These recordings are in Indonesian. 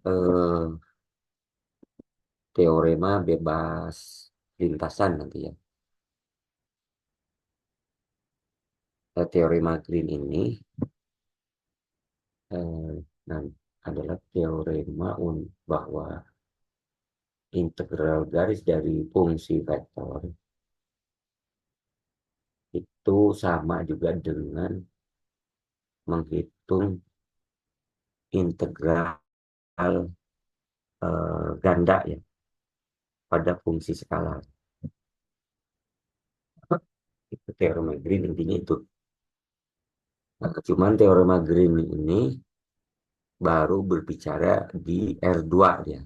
eh, teorema bebas lintasan nanti ya. Teorema Green ini eh, nah, adalah teorema bahwa integral garis dari fungsi vektor itu sama juga dengan menghitung integral ganda ya pada fungsi skalar. Itu teorema Green intinya itu. Nah, cuman teorema Green ini baru berbicara di R2 ya.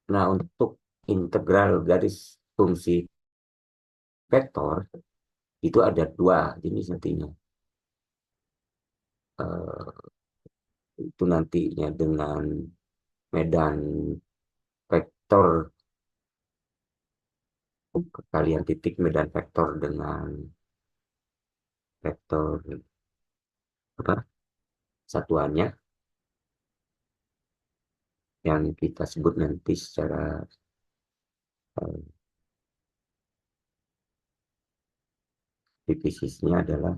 Nah, untuk integral garis fungsi vektor itu ada dua jenis nantinya. Eh, itu nantinya dengan medan vektor kalian titik medan vektor dengan vektor apa satuannya yang kita sebut nanti secara eh, difisisnya adalah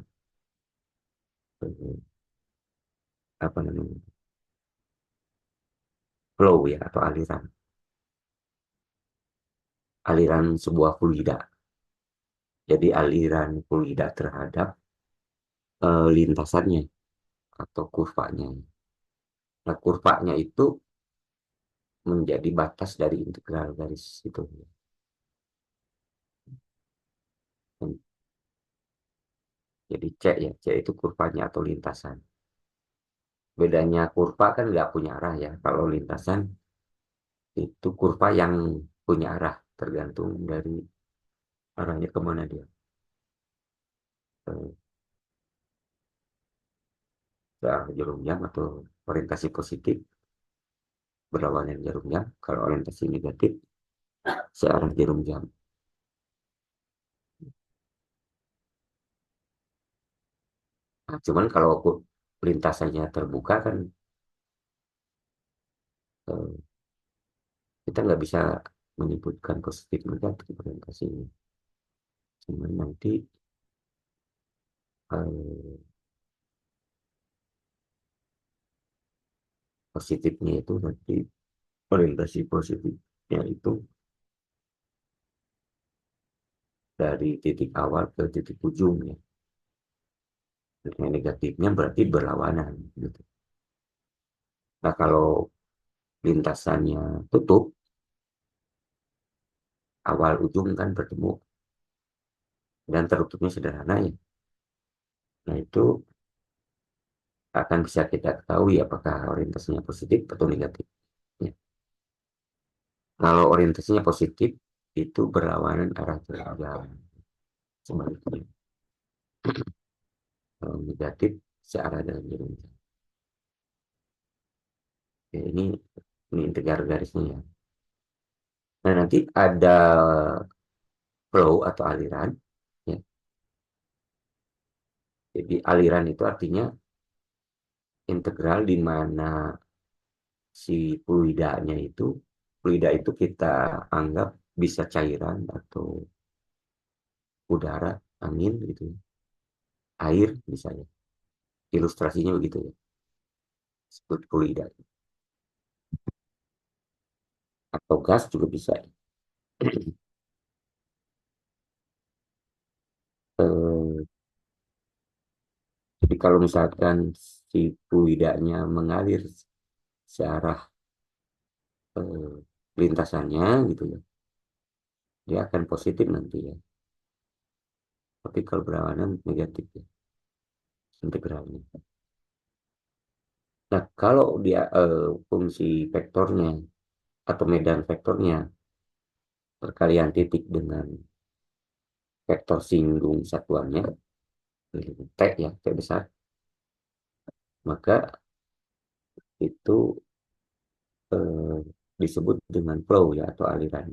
eh, apa namanya flow ya atau aliran sebuah fluida. Jadi aliran fluida terhadap lintasannya atau kurvanya. Nah, kurvanya itu menjadi batas dari integral garis itu. Jadi C ya, C itu kurvanya atau lintasan. Bedanya kurva kan nggak punya arah ya. Kalau lintasan itu kurva yang punya arah, tergantung dari arahnya kemana dia. Eh, Ke arah jarum jam atau orientasi positif berlawanan jarum jam. Kalau orientasi negatif searah jarum jam. Nah, cuman kalau lintasannya terbuka kan eh, kita nggak bisa menyebutkan positif negatif orientasinya. Cuman nanti eh, positifnya itu nanti orientasi positifnya itu dari titik awal ke titik ujung ya. Yang negatifnya berarti berlawanan gitu. Nah, kalau lintasannya tutup, awal ujung kan bertemu dan tertutupnya sederhana ya. Nah, itu akan bisa kita ketahui apakah orientasinya positif atau negatif. Ya. Kalau orientasinya positif, itu berlawanan arah jalan sebaliknya. Kalau negatif, searah dengan jarum jam. Ya, ini integral garisnya ya. Nah, nanti ada flow atau aliran. Ya. Jadi aliran itu artinya integral di mana si fluida itu kita anggap bisa cairan atau udara, angin gitu, air misalnya. Ilustrasinya begitu ya, sebut fluida. Atau gas juga bisa. Eh, jadi kalau misalkan si fluidanya mengalir searah eh, lintasannya gitu ya, dia akan positif nanti ya. Tapi kalau berlawanan negatif ya, integralnya. Nah, kalau dia fungsi vektornya atau medan vektornya perkalian titik dengan vektor singgung satuannya, T ya, T besar, maka itu eh, disebut dengan flow ya atau aliran.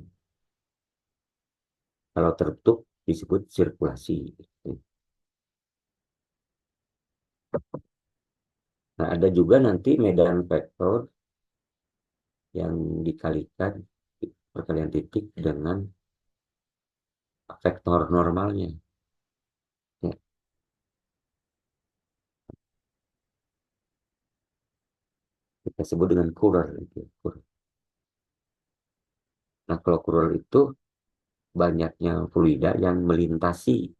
Kalau tertutup disebut sirkulasi. Nah, ada juga nanti medan vektor yang dikalikan perkalian titik dengan vektor normalnya. Ya, kita sebut dengan Couleur. Gitu. Nah, kalau Couleur itu banyaknya fluida yang melintasi,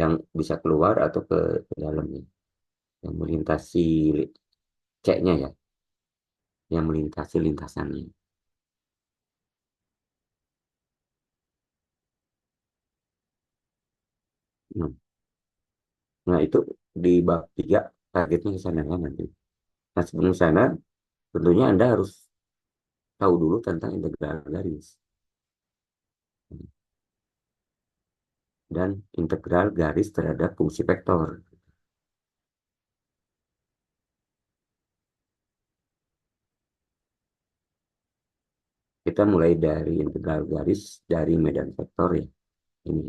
yang bisa keluar atau ke dalamnya, yang melintasi C-nya ya, yang melintasi lintasannya. Nah, nah, itu di bab 3 targetnya ke sana kan nanti. Nah, sebelum sana tentunya Anda harus tahu dulu tentang integral garis dan integral garis terhadap fungsi vektor. Kita mulai dari integral garis dari medan vektor ya. Ini.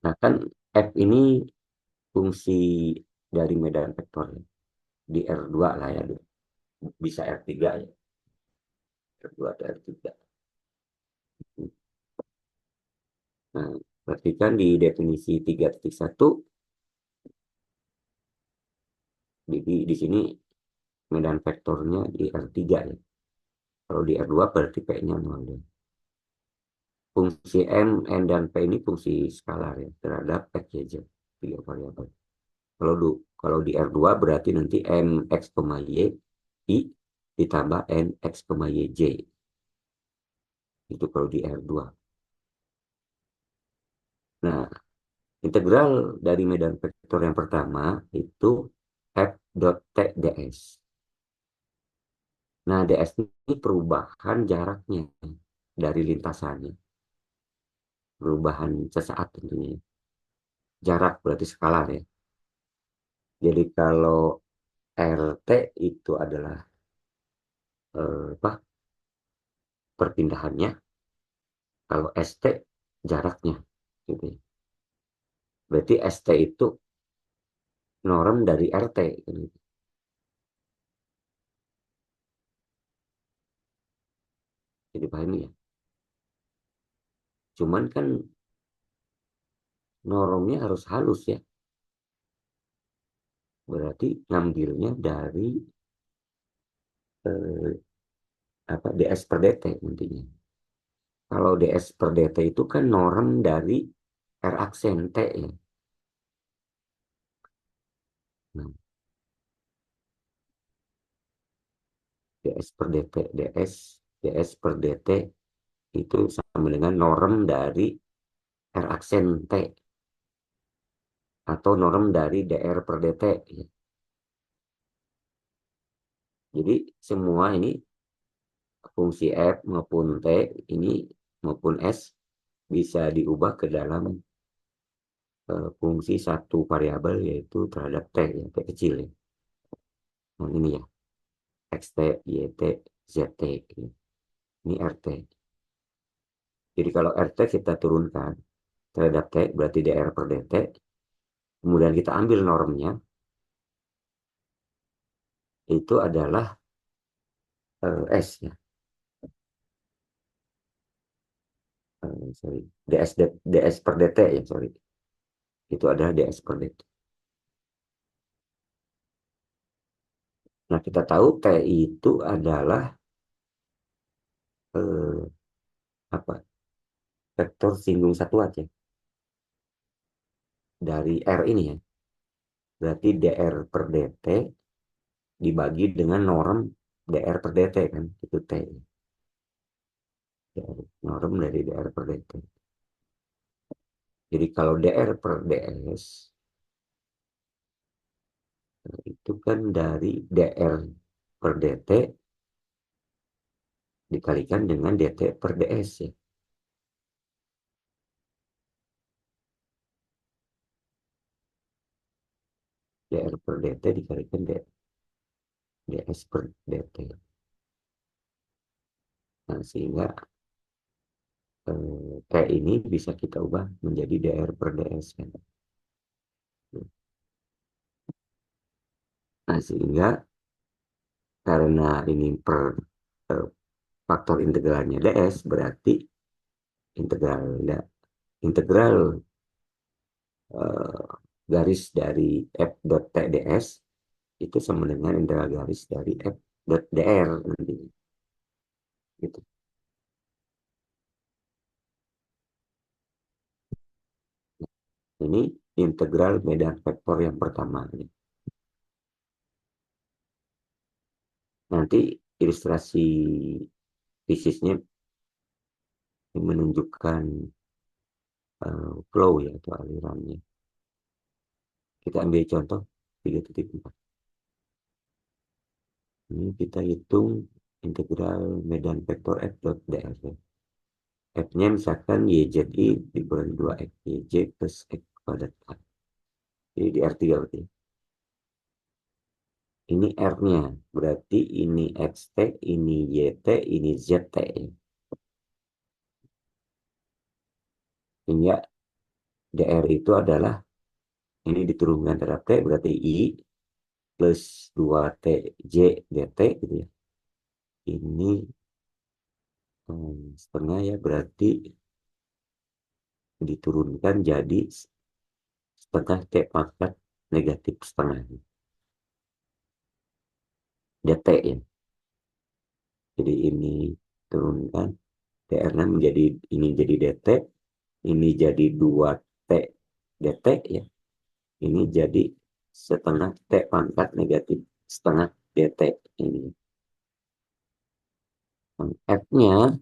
Nah, kan F ini fungsi dari medan vektor ya. Di R2 lah ya. Bisa R3 ya. R2 atau R3. Nah, berarti kan di definisi 3.1, di sini medan vektornya di R3 ya. Kalau di R2 berarti P-nya 0 ya. Fungsi M, N, dan P ini fungsi skalar ya, terhadap X, Y, Z. Tiga variabel. Kalau di R2 berarti nanti M, X, Y, I ditambah N, X, Y, Z. Itu kalau di R2. Nah, integral dari medan vektor yang pertama itu F dot T ds. Nah, ds ini perubahan jaraknya dari lintasannya. Perubahan sesaat tentunya. Jarak berarti skalar ya. Jadi kalau RT itu adalah apa perpindahannya, kalau ST jaraknya gitu ya. Berarti ST itu norm dari RT gitu. Jadi pahami ya. Cuman kan normnya harus halus ya. Berarti ngambilnya dari eh, DS per DT nantinya. Kalau DS per DT itu kan norm dari R aksen T ya. Nah, DS per DT, DS per DT itu sama dengan norm dari R aksen T atau norm dari DR per DT ya. Jadi semua ini fungsi F maupun T ini maupun S bisa diubah ke dalam fungsi satu variabel yaitu terhadap T ya, T kecil ya. Nah, ini ya, XT, YT, ZT. Ya. Ini RT. Jadi kalau RT kita turunkan terhadap T berarti DR per DT. Kemudian kita ambil normnya itu adalah S ya. Sorry. DS per DT ya, sorry. Itu adalah DS per DT. Nah, kita tahu T itu adalah eh, apa? Vektor singgung satu aja dari R ini ya. Berarti DR per DT dibagi dengan norm DR per DT kan. Itu T. Norm dari DR per DT. Jadi kalau DR per DS itu kan dari DR per DT dikalikan dengan DT per DS ya. DR per DT dikalikan DS per DT. Nah, sehingga T ini bisa kita ubah menjadi dr per ds kan. Nah, sehingga karena ini per eh, faktor integralnya ds, berarti integral integral eh, garis dari f dot t ds itu sama dengan integral garis dari f dot dr nantinya. Gitu. Ini integral medan vektor yang pertama. Nanti ilustrasi fisiknya menunjukkan flow ya atau alirannya. Kita ambil contoh 3.4. Ini kita hitung integral medan vektor f dot dr. F-nya misalkan YZI dikurangi 2X YJ plus X kuadrat A. Jadi di R3 berarti. Ini R-nya. Berarti ini XT, ini YT, ini ZT. Sehingga DR itu adalah, ini diturunkan terhadap T, berarti I plus 2TJ DT gitu ya. Ini setengah ya, berarti diturunkan jadi setengah T pangkat negatif setengah. DT ya. Jadi ini turunkan DR-nya menjadi, ini jadi DT, ini jadi 2T DT ya. Ini jadi setengah T pangkat negatif setengah DT ini. F-nya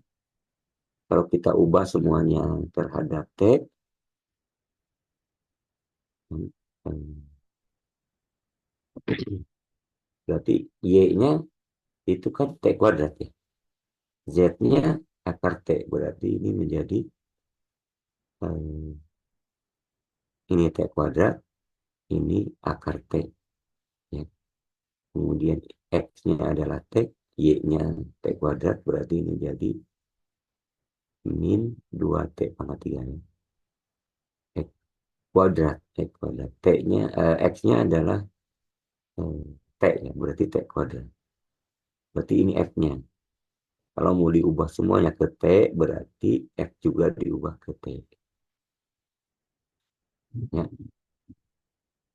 kalau kita ubah semuanya terhadap T, berarti Y-nya itu kan T kuadrat ya. Z-nya akar T, berarti ini menjadi ini T kuadrat, ini akar T ya. Kemudian X-nya adalah T, Y-nya T kuadrat, berarti ini jadi min 2T pangkat 3 ya. X kuadrat, X kuadrat. T-nya, X-nya adalah T ya, berarti T kuadrat. Berarti ini F-nya. Kalau mau diubah semuanya ke T, berarti F juga diubah ke T. Ya.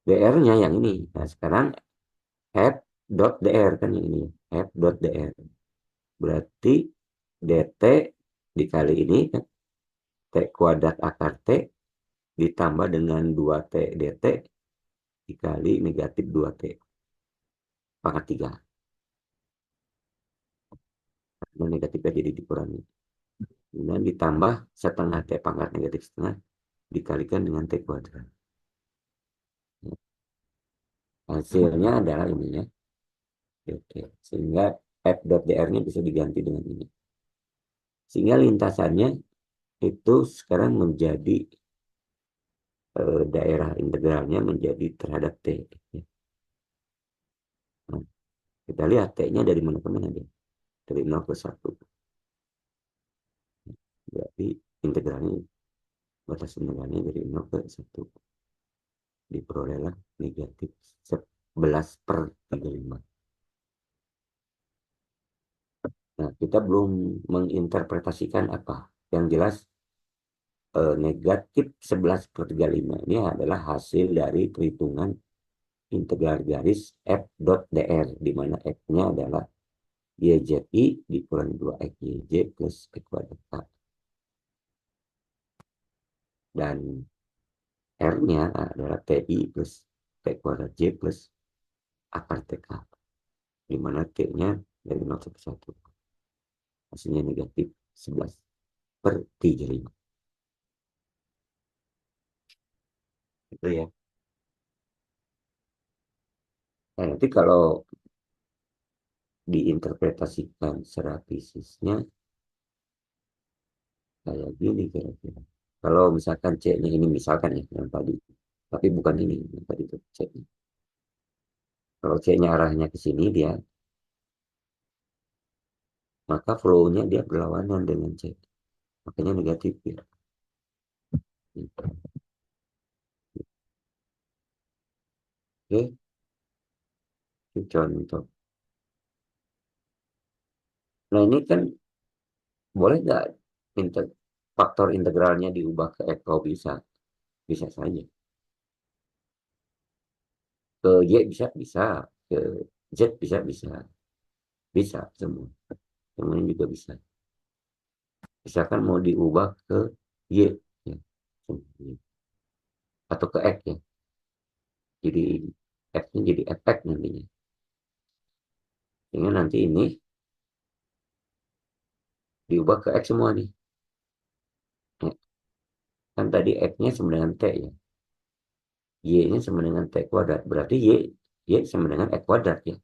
DR-nya yang ini. Nah, sekarang F dot DR kan yang ini. F dot DR. Berarti DT dikali ini kan, T kuadrat akar T ditambah dengan 2T DT dikali negatif 2T pangkat 3. Karena negatifnya jadi dikurangi. Kemudian ditambah setengah T pangkat negatif setengah dikalikan dengan T kuadrat. Hasilnya adalah ini ya. Oke. Sehingga F dot DR-nya bisa diganti dengan ini. Sehingga lintasannya itu sekarang menjadi daerah integralnya menjadi terhadap T. Nah, kita lihat T-nya dari mana ke mana dia. Dari 0 ke 1. Berarti integralnya, batas integralnya dari 0 ke 1. Diperolehlah negatif 11/35. Nah, kita belum menginterpretasikan apa. Yang jelas negatif 11/35 ini adalah hasil dari perhitungan integral garis f dot dr, di mana f-nya adalah YZI dikurangi 2x YJ plus x kuadrat K. Dan R-nya adalah TI plus T kuadrat J plus akar TK. Di mana T-nya dari 0 sampai 1. Hasilnya negatif 11/35. Itu ya. Nah, nanti kalau diinterpretasikan secara fisisnya kayak gini kira-kira. Kalau misalkan C-nya ini misalkan ya yang tadi, tapi bukan ini yang tadi itu C-nya. Kalau C-nya arahnya ke sini dia, maka flow-nya dia berlawanan dengan C. Makanya negatif ya. Oke, itu contoh. Nah ini kan boleh nggak faktor integralnya diubah ke x? Oh bisa, bisa saja. Ke y bisa, bisa. Ke z bisa, bisa. Bisa semua. Semuanya juga bisa. Misalkan mau diubah ke y, ya. Atau ke x ya. Jadi x-nya jadi fx nantinya. Sehingga nanti ini diubah ke x semua nih. Ya, kan tadi x-nya sama dengan t ya. Y-nya sama dengan t kuadrat. Berarti y sama dengan x kuadrat ya.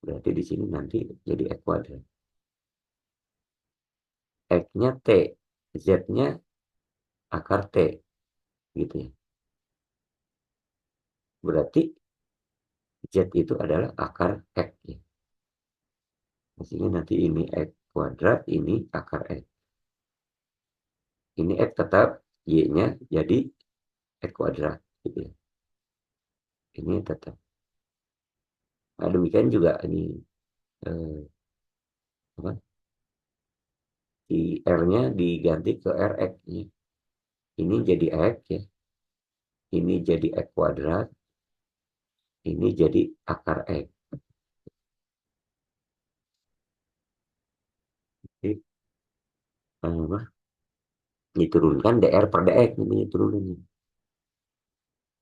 Berarti di sini nanti jadi x kuadrat. X-nya t, z-nya akar t gitu ya. Berarti z itu adalah akar x ya. Maksudnya nanti ini x kuadrat, ini akar x. Ini x tetap, y-nya jadi x kuadrat gitu ya. Ini tetap. Nah, demikian juga ini eh, apa? Di R-nya diganti ke RX nya. Ini jadi X ya. Ini jadi X kuadrat. Ini jadi akar X. Jadi, apa? Diturunkan DR per DX ini turunnya.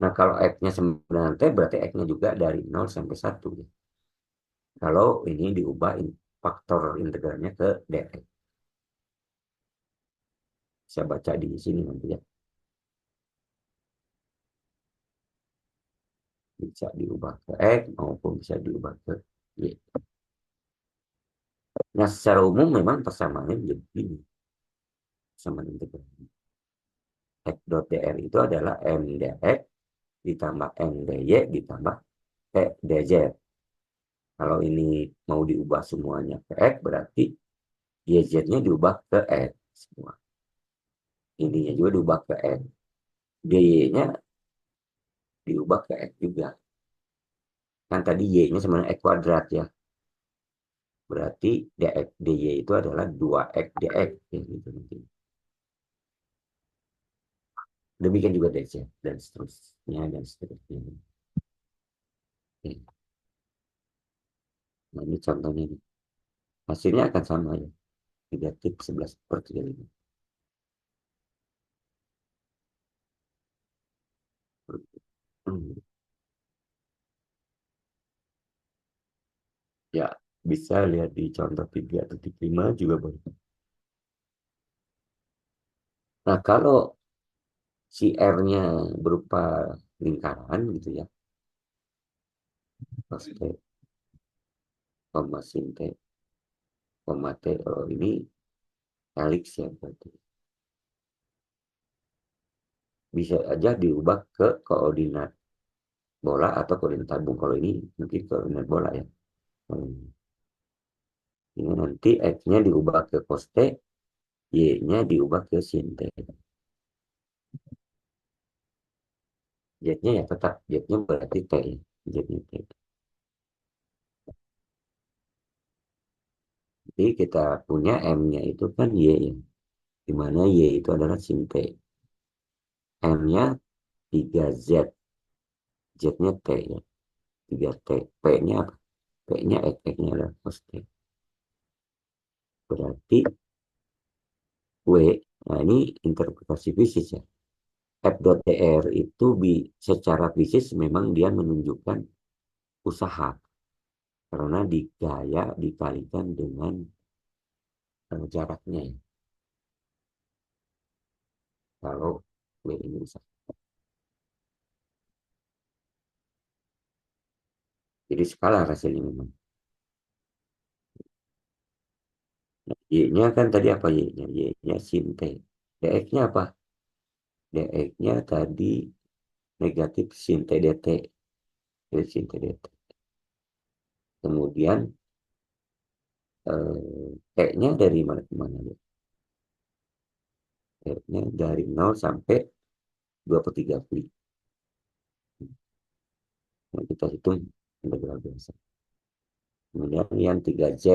Nah, kalau X-nya 9T berarti X-nya juga dari 0 sampai 1 ya. Kalau ini diubah faktor integralnya ke DX. Saya baca di sini nanti ya. Bisa diubah ke X maupun bisa diubah ke Y. Nah, secara umum memang persamaannya menjadi ini. Sama integral. X dot dr itu adalah M dx ditambah M dy ditambah T dz. Kalau ini mau diubah semuanya ke X, berarti dz-nya diubah ke X semua. Ininya juga diubah ke X. dy-nya diubah ke X juga. Kan tadi y-nya sama dengan X kuadrat ya. Berarti dx dy itu adalah 2x dx. Ya, gitu, mungkin. Demikian juga dz dan seterusnya dan seterusnya. Oke. Nah, ini contohnya. Nih. Hasilnya akan sama ya. Negatif 11/35. Hmm. Ya, bisa lihat di contoh 3.5 juga boleh. Nah, kalau si R-nya berupa lingkaran gitu ya, cos T, koma sin T, koma T, oh, ini helix ya berarti. Bisa aja diubah ke koordinat bola atau koordinat tabung. Kalau ini mungkin koordinat bola ya. Hmm. Ini nanti X-nya diubah ke cos T, Y-nya diubah ke sin T. Z-nya ya tetap, Z-nya berarti T ya. Z-nya T. Jadi kita punya M-nya itu kan Y ya. Di mana Y itu adalah sin T. M-nya 3Z. Z-nya T ya. 3T. P-nya apa? P-nya X-nya adalah cos T. Berarti W. Nah ini interpretasi fisik ya. F dot dr itu secara fisik memang dia menunjukkan usaha. Karena gaya dikalikan dengan jaraknya ya. Kalau W ini usaha. Jadi skala hasilnya memang. Nah, Y-nya kan tadi apa Y-nya? Y-nya sin T. DX-nya apa? DX-nya tadi negatif sin T dt. Jadi sin T dt. Kemudian T-nya dari mana ke mana? T-nya dari 0 sampai 2/3 pi. Yang kita hitung integral biasa. Kemudian yang 3Z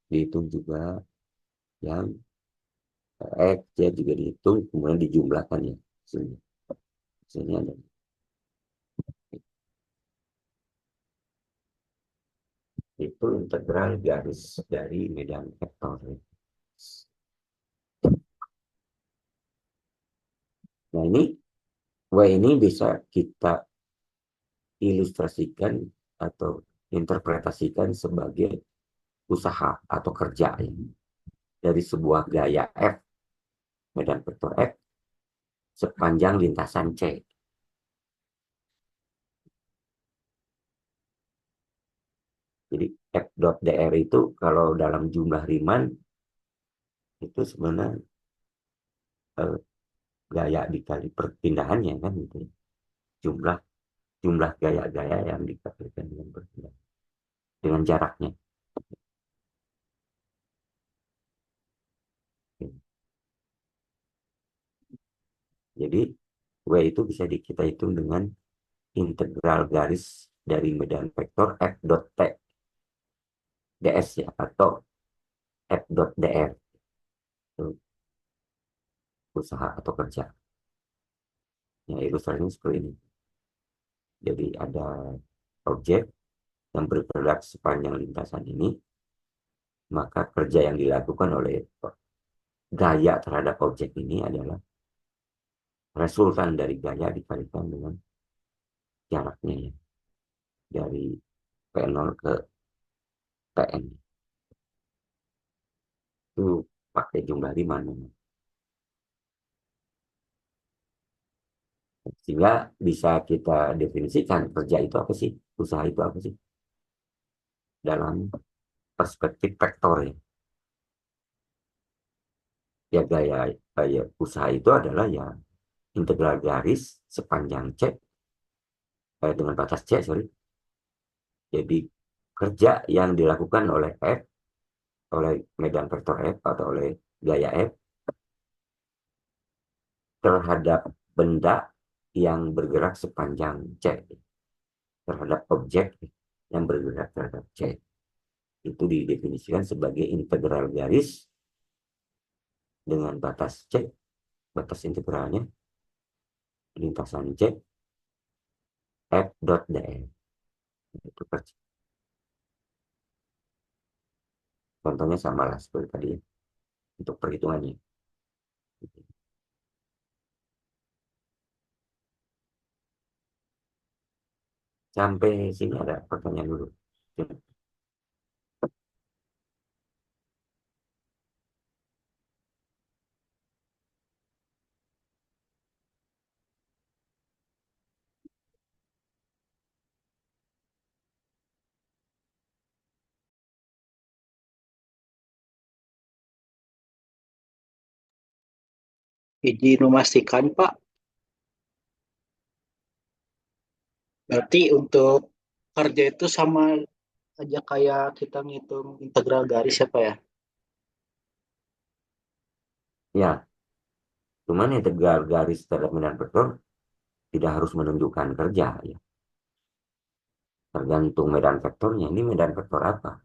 dihitung juga, yang X, Y juga dihitung, kemudian dijumlahkan ya. Hasilnya, hasilnya ada. Itu integral garis dari medan vektor. Nah ini W ini bisa kita ilustrasikan atau interpretasikan sebagai usaha atau kerja ini dari sebuah gaya F, medan vektor F sepanjang lintasan C. Jadi F dot dr itu kalau dalam jumlah Riemann itu sebenarnya eh, gaya dikali perpindahannya kan gitu. Jumlah jumlah gaya-gaya yang dikalikan dengan perpindahan dengan jaraknya. Jadi W itu bisa kita hitung dengan integral garis dari medan vektor F dot T ds ya, atau F dot dr itu usaha atau kerja. Ya, ilustrasinya seperti ini. Jadi ada objek yang bergerak sepanjang lintasan ini, maka kerja yang dilakukan oleh gaya terhadap objek ini adalah resultan dari gaya dikalikan dengan jaraknya ya, dari P0 ke Pn. Itu pakai jumlah Riemann. Sehingga bisa kita definisikan kerja itu apa sih, usaha itu apa sih dalam perspektif vektor ya. Ya gaya usaha itu adalah ya integral garis sepanjang C dengan batas C, sorry. Jadi kerja yang dilakukan oleh F, oleh medan vektor F atau oleh gaya F terhadap benda yang bergerak sepanjang C, terhadap objek yang bergerak terhadap C. Itu didefinisikan sebagai integral garis dengan batas C, batas integralnya lintasan C, F dot dr. Itu kerja. Contohnya sama lah seperti tadi ya, untuk perhitungannya. Sampai sini ada pertanyaan dulu. Izin memastikan, Pak, berarti untuk kerja itu sama aja kayak kita ngitung integral garis ya, Pak ya? Ya, cuman integral garis terhadap medan vektor tidak harus menunjukkan kerja ya. Tergantung medan vektornya. Ini medan vektor apa?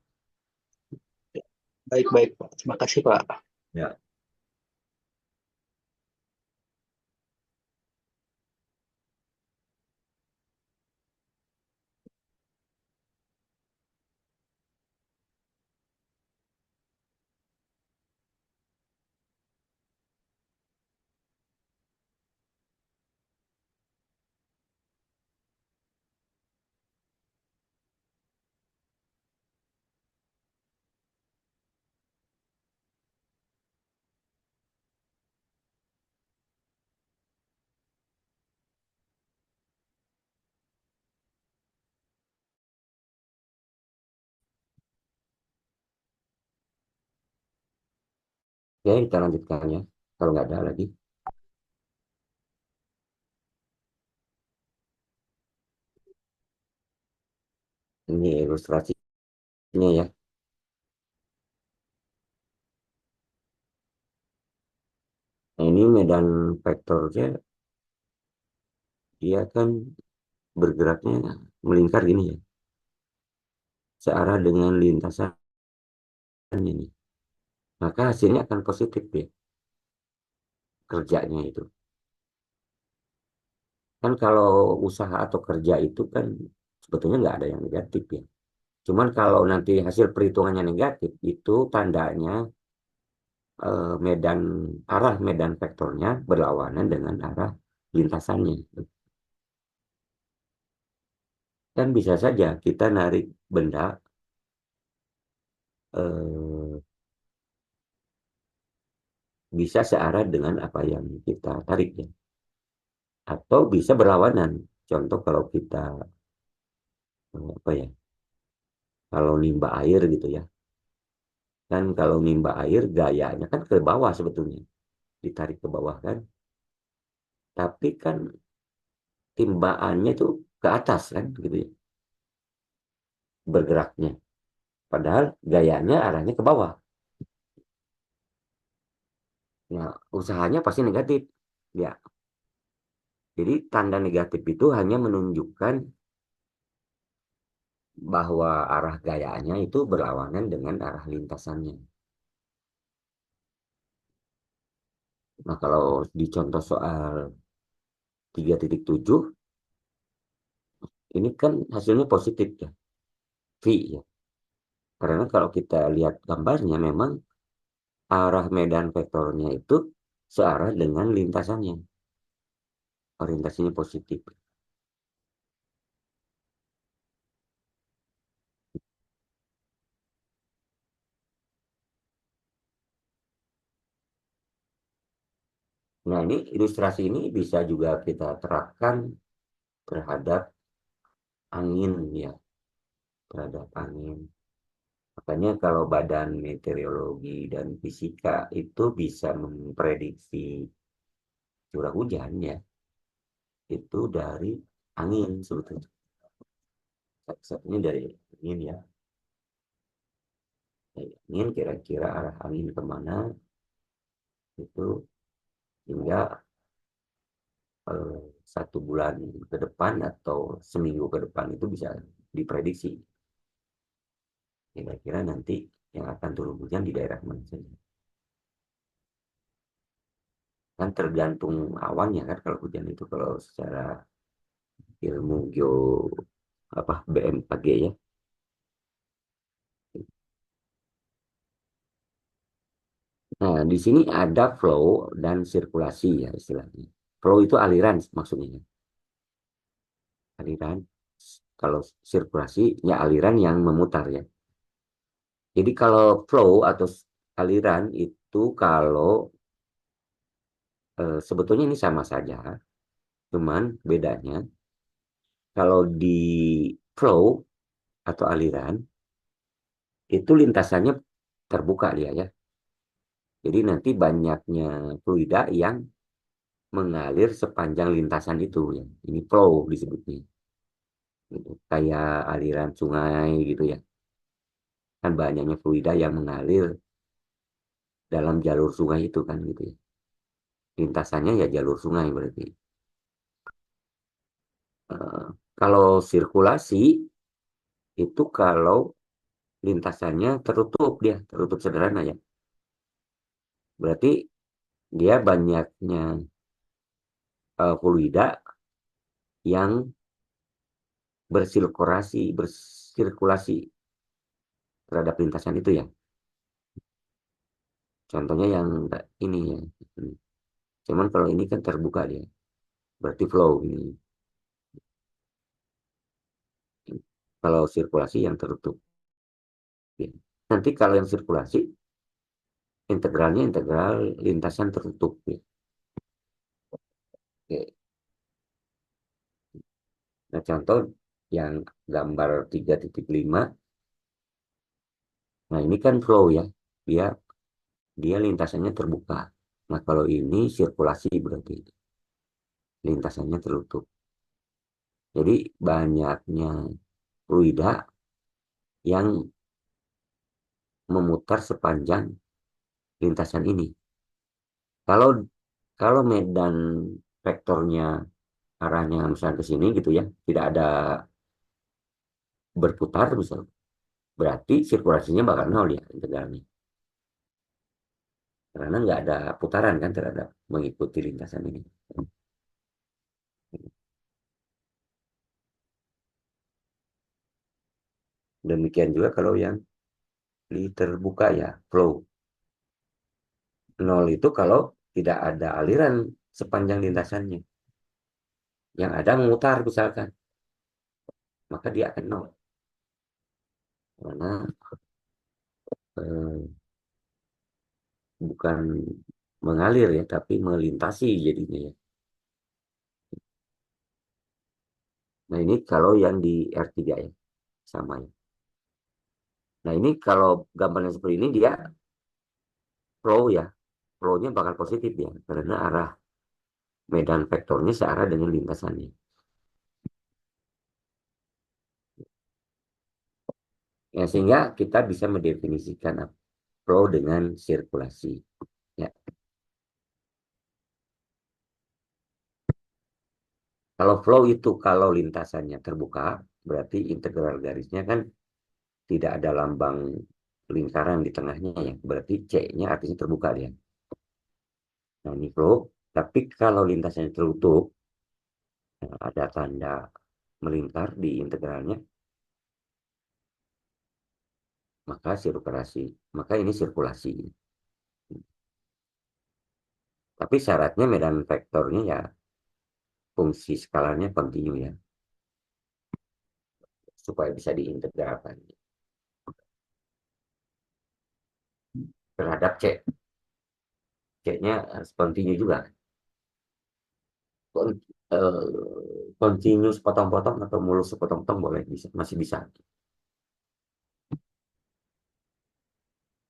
Baik-baik, Pak. Terima kasih, Pak. Ya. Oke, kita lanjutkan ya. Kalau nggak ada lagi. Ini ilustrasinya ya. Nah, ini medan vektornya dia kan bergeraknya melingkar gini ya, searah dengan lintasan ini. Maka hasilnya akan positif ya, kerjanya itu. Kan kalau usaha atau kerja itu kan sebetulnya nggak ada yang negatif ya. Cuman kalau nanti hasil perhitungannya negatif, itu tandanya medan vektornya berlawanan dengan arah lintasannya. Dan bisa saja kita narik benda eh, bisa searah dengan apa yang kita tarik ya. Atau bisa berlawanan. Contoh kalau kita apa ya, kalau nimba air gitu ya. Kan kalau nimba air gayanya kan ke bawah sebetulnya, ditarik ke bawah kan. Tapi kan timbaannya itu ke atas kan gitu ya, bergeraknya. Padahal gayanya arahnya ke bawah. Nah, usahanya pasti negatif. Ya, jadi tanda negatif itu hanya menunjukkan bahwa arah gayanya itu berlawanan dengan arah lintasannya. Nah, kalau di contoh soal 3.7 ini kan hasilnya positif ya, V ya. Karena kalau kita lihat gambarnya memang arah medan vektornya itu searah dengan lintasannya, orientasinya positif. Nah, ini ilustrasi ini bisa juga kita terapkan terhadap angin ya, terhadap angin. Makanya kalau Badan Meteorologi dan Fisika itu bisa memprediksi curah hujan ya, itu dari angin sebetulnya. Satunya dari angin ya. Dari angin kira-kira arah angin kemana itu hingga eh, 1 bulan ke depan atau seminggu ke depan itu bisa diprediksi. Kira-kira nanti yang akan turun hujan di daerah mana saja. Kan tergantung awannya kan kalau hujan itu kalau secara ilmu BMKG ya. Nah, di sini ada flow dan sirkulasi ya istilahnya. Flow itu aliran maksudnya. Aliran. Kalau sirkulasi ya aliran yang memutar ya. Jadi kalau flow atau aliran itu kalau sebetulnya ini sama saja, cuman bedanya kalau di flow atau aliran itu lintasannya terbuka dia ya. Jadi nanti banyaknya fluida yang mengalir sepanjang lintasan itu ya. Ini flow disebutnya. Gitu. Kayak aliran sungai gitu ya. Kan banyaknya fluida yang mengalir dalam jalur sungai itu kan gitu ya. Lintasannya ya jalur sungai berarti. Eh, kalau sirkulasi itu kalau lintasannya tertutup dia, tertutup sederhana ya. Berarti dia banyaknya fluida yang bersirkulasi terhadap lintasan itu ya. Contohnya yang ini ya. Cuman kalau ini kan terbuka dia, berarti flow ini. Kalau sirkulasi yang tertutup. Ya. Nanti kalau yang sirkulasi, integralnya integral lintasan tertutup. Ya. Oke. Nah, contoh yang gambar 3.5, nah ini kan flow ya, dia dia lintasannya terbuka. Nah, kalau ini sirkulasi berarti lintasannya tertutup. Jadi banyaknya fluida yang memutar sepanjang lintasan ini. Kalau kalau medan vektornya arahnya misalnya ke sini gitu ya, tidak ada berputar misalnya, berarti sirkulasinya bakal nol ya integralnya. Karena nggak ada putaran kan terhadap mengikuti lintasan ini. Demikian juga kalau yang di terbuka ya, flow. Nol itu kalau tidak ada aliran sepanjang lintasannya. Yang ada memutar misalkan, maka dia akan nol. Karena eh, bukan mengalir ya, tapi melintasi jadinya ya. Nah ini kalau yang di R3 ya, sama ya. Nah ini kalau gambarnya seperti ini dia flow ya, flow-nya bakal positif ya, karena arah medan vektornya searah dengan lintasannya. Ya, sehingga kita bisa mendefinisikan flow dengan sirkulasi. Ya. Kalau flow itu kalau lintasannya terbuka, berarti integral garisnya kan tidak ada lambang lingkaran di tengahnya ya. Berarti C-nya artinya terbuka dia. Nah, ini flow. Tapi kalau lintasannya tertutup, ada tanda melingkar di integralnya, maka sirkulasi. Maka ini sirkulasi. Tapi syaratnya medan vektornya ya fungsi skalanya kontinu ya, supaya bisa diintegralkan terhadap C. C-nya harus kontinu juga. Continue sepotong-potong atau mulus sepotong-potong boleh, bisa, masih bisa.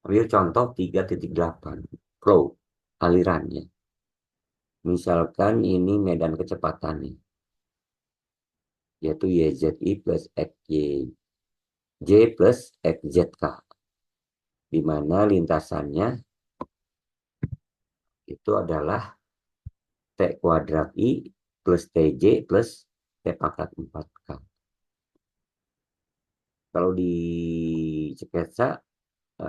Ambil contoh 3.8 flow alirannya. Misalkan ini medan kecepatan nih, yaitu YZI plus XYJ plus XZK, di mana lintasannya itu adalah T kuadrat I plus TJ plus T pangkat 4K. Kalau di sketsa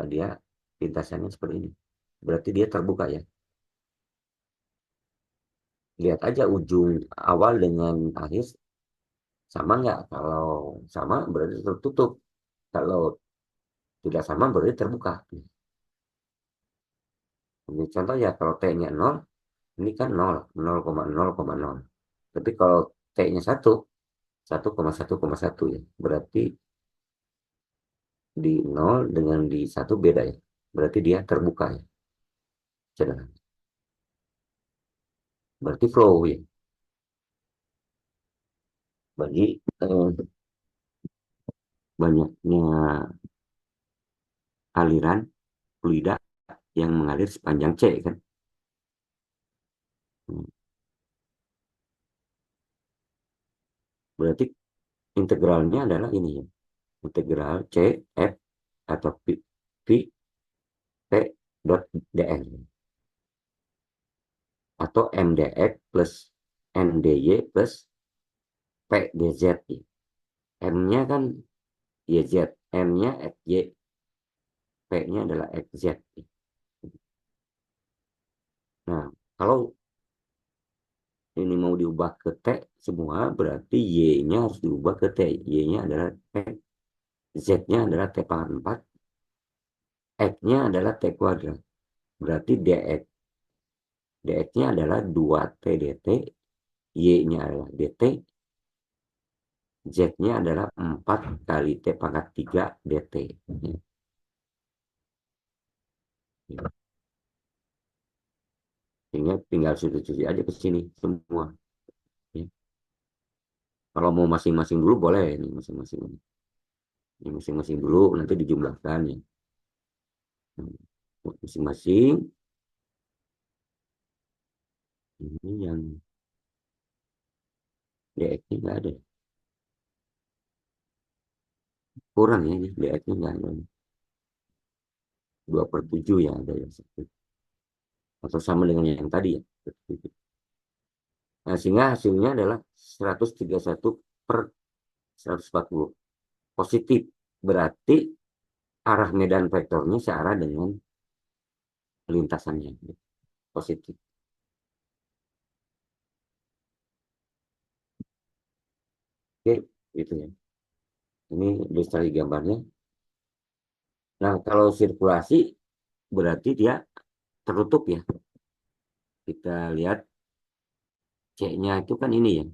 dia lintasannya seperti ini. Berarti dia terbuka ya. Lihat aja ujung awal dengan akhir sama nggak? Kalau sama berarti tertutup. Kalau tidak sama berarti terbuka. Ini contoh ya, kalau T-nya 0, ini kan 0, 0,0,0. Tapi kalau T-nya 1, 1,1,1 ya. Berarti di 0 dengan di 1 beda ya. Berarti dia terbuka ya. Cadangan. Berarti flow ya. Bagi banyaknya aliran fluida yang mengalir sepanjang C kan. Hmm. Berarti integralnya adalah ini ya. Integral C F atau P T dot dn atau MDX plus NDY plus PDZ. M-nya kan YZ, M-nya XY, P-nya adalah XZ. Nah, kalau ini mau diubah ke T semua, berarti Y-nya harus diubah ke T. Y-nya adalah T, Z-nya adalah T pangkat 4, X-nya adalah T kuadrat. Berarti DX. DX-nya adalah 2T dt, Y-nya adalah dt, Z-nya adalah 4 kali T pangkat 3 dt. Sehingga tinggal substitusi aja ke sini semua. Ya. Kalau mau masing-masing dulu boleh ini masing-masing. Ini masing-masing dulu nanti dijumlahkan ya. Masing-masing ini yang DX-nya nggak ada. Kurang ya, ini DX-nya nggak ada. 2/7 ya ada yang satu. Atau sama dengan yang tadi ya. Nah, sehingga hasilnya adalah 131 per 140 positif. Berarti arah medan vektornya searah dengan lintasannya. Positif. Oke, gitu ya. Ini ilustrasi gambarnya. Nah, kalau sirkulasi berarti dia tertutup ya. Kita lihat C-nya itu kan ini ya.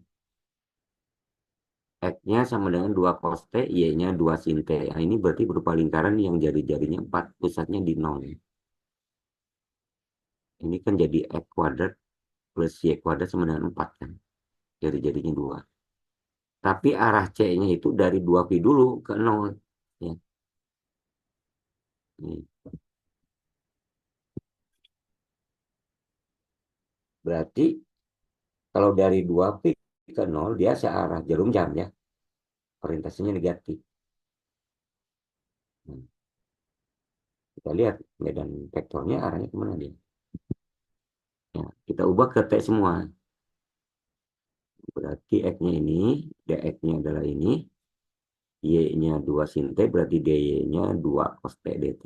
X-nya sama dengan 2 cos T, Y-nya 2 sin T. Nah, ini berarti berupa lingkaran yang jari-jarinya 4, pusatnya di 0. Ini kan jadi X kuadrat plus Y kuadrat sama dengan 4 kan. Jari-jarinya 2. Tapi arah C-nya itu dari 2pi dulu ke 0. Ya. Nih. Berarti kalau dari 2pi ke 0, dia searah jarum jam ya. Orientasinya negatif. Nah, kita lihat medan vektornya arahnya kemana dia. Ya, kita ubah ke T semua. Berarti X-nya ini, dx-nya adalah ini, Y-nya 2 sin T, berarti dy-nya 2 cos T dt.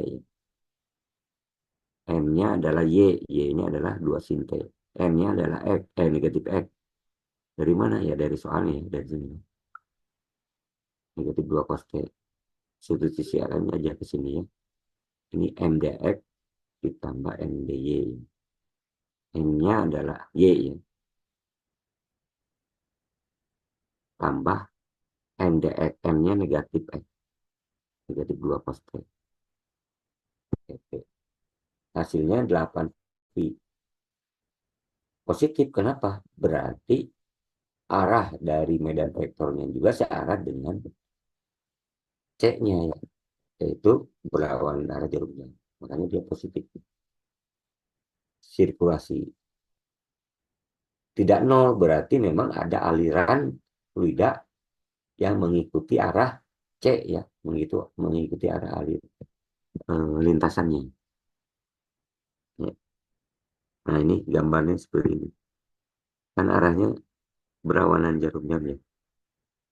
M-nya adalah Y, Y-nya adalah 2 sin T. M-nya adalah X, negatif X. Dari mana ya? Dari soalnya ya, dari sini. Negatif 2 cos T. Substitusi arahnya aja ke sini ya. Ini M dx ditambah M dy. M-nya adalah Y ya. Tambah M dx, M-nya negatif X. Negatif 2 cos T. Oke. Hasilnya 8 pi. Positif, kenapa? Berarti arah dari medan vektornya juga searah dengan C-nya ya, yaitu berlawanan arah jarum jam. Makanya dia positif. Sirkulasi tidak nol berarti memang ada aliran fluida yang mengikuti arah C ya, mengikuti arah lintasannya. Ya. Nah ini gambarnya seperti ini. Kan arahnya berlawanan jarum jam ya.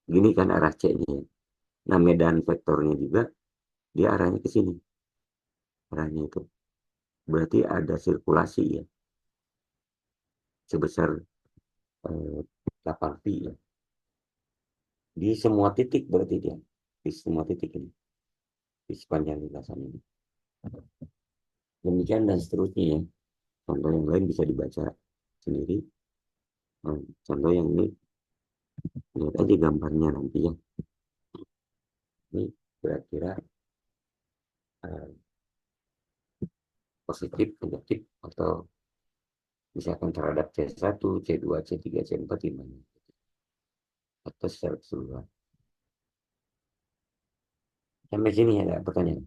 Gini kan arah C-nya ya. Nah medan vektornya juga dia arahnya ke sini. Arahnya itu. Berarti ada sirkulasi ya sebesar 8 pi ya. Di semua titik berarti dia. Di semua titik ini. Di sepanjang lintasan ini. Demikian dan seterusnya ya. Contoh yang lain bisa dibaca sendiri. Contoh yang ini lihat aja gambarnya nanti ya. Ini kira-kira uh, positif, negatif, atau misalkan terhadap C1, C2, C3, C4 gimana. Atau secara keseluruhan. Sampai sini ada pertanyaan.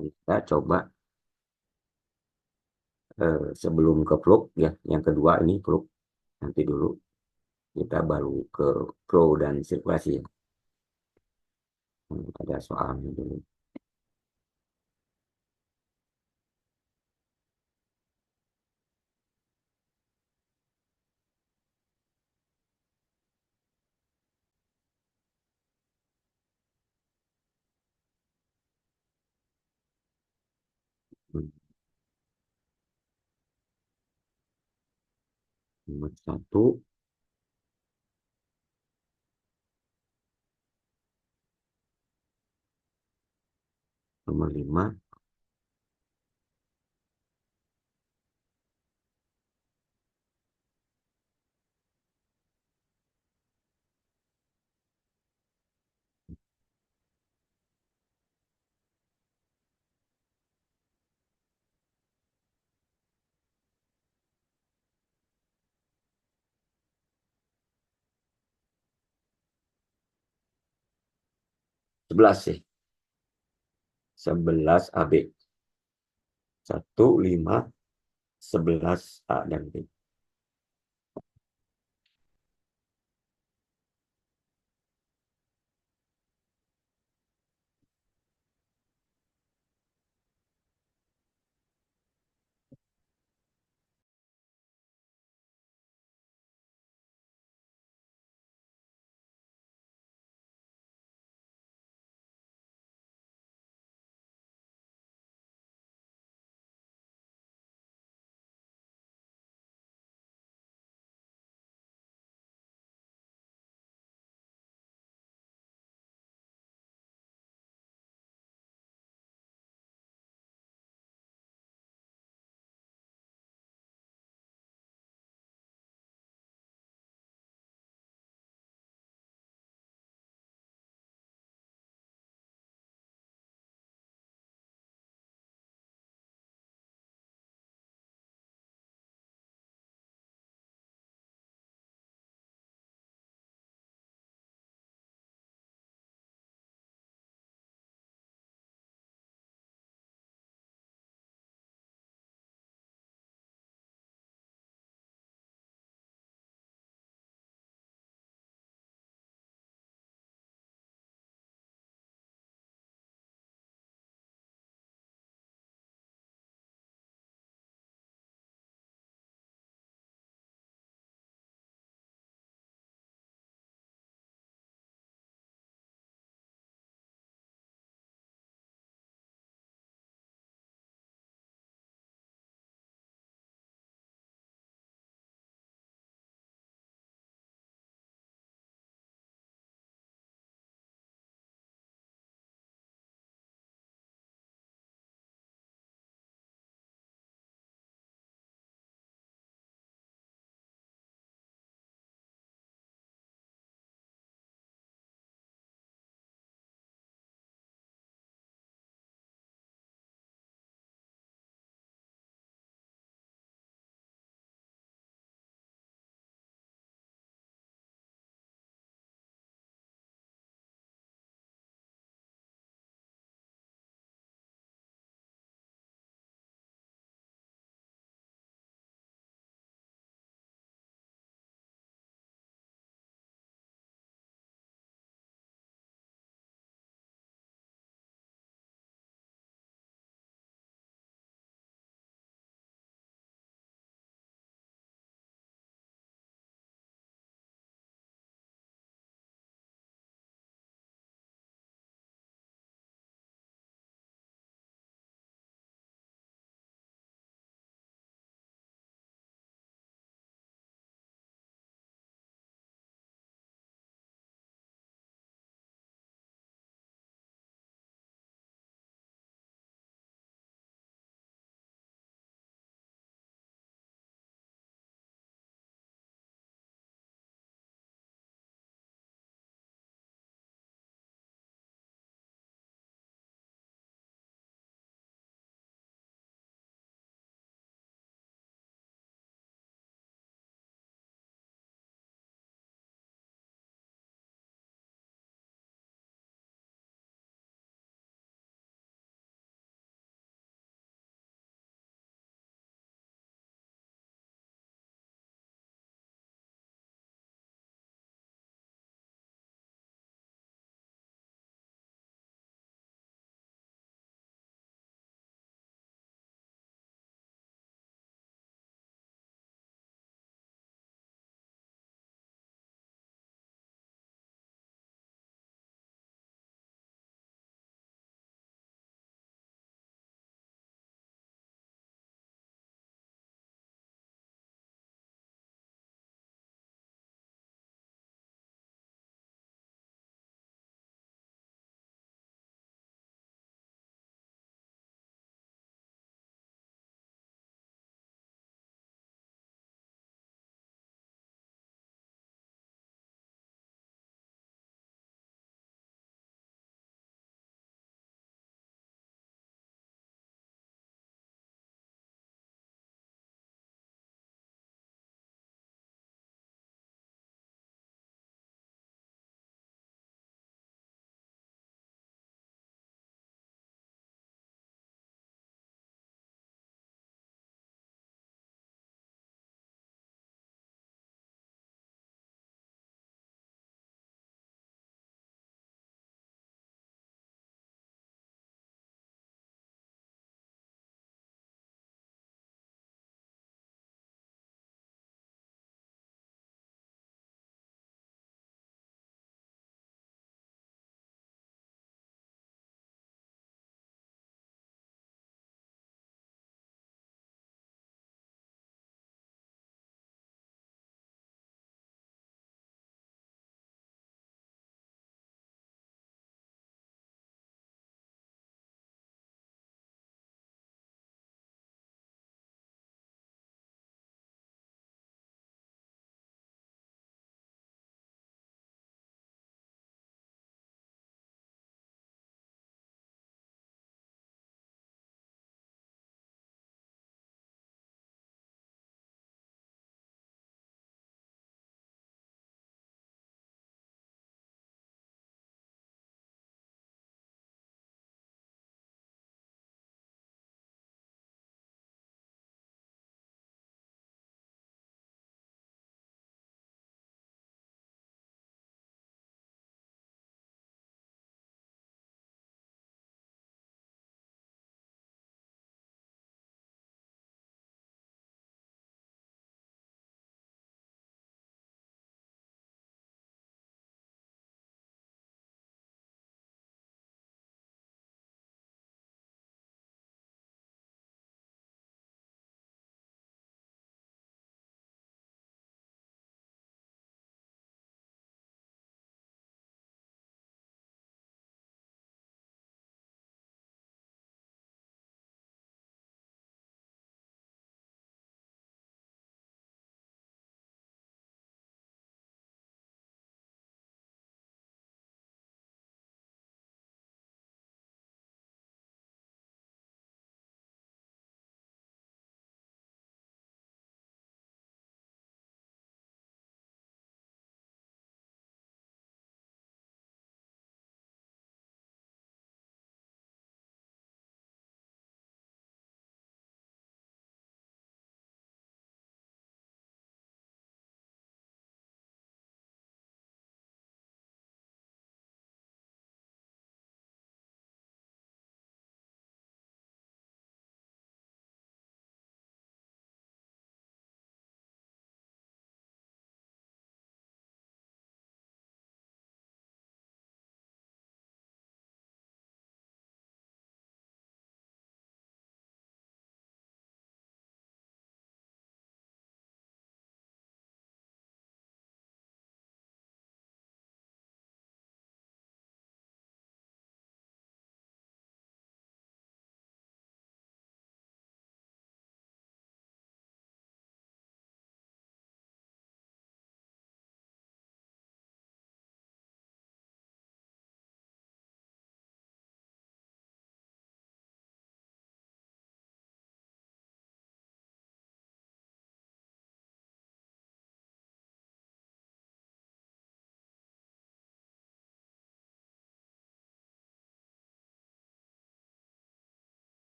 Kalau enggak, coba sebelum ke plug ya, yang kedua ini plug, nanti dulu kita baru ke flow dan sirkulasi ya. Ada soalnya dulu. Hmm, Nomor satu, nomor lima, 11 sih. 11 AB. 1, 5, 11 A dan B.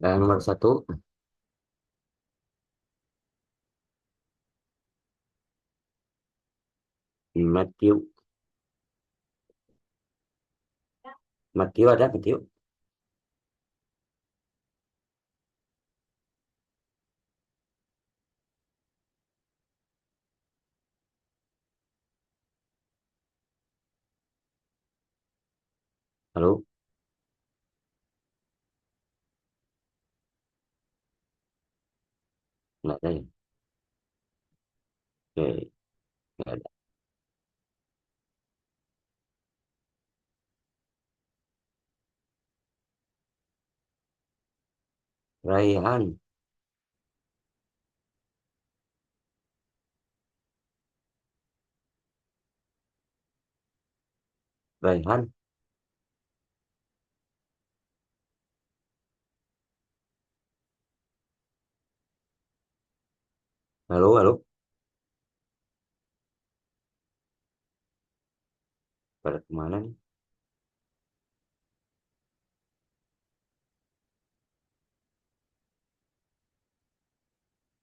Dan nomor satu, Matthew. Matthew ada Matthew? Halo? Nggak ada ya? Oke, nggak ada. Raihan. Raihan. Halo, halo. Pada kemana nih?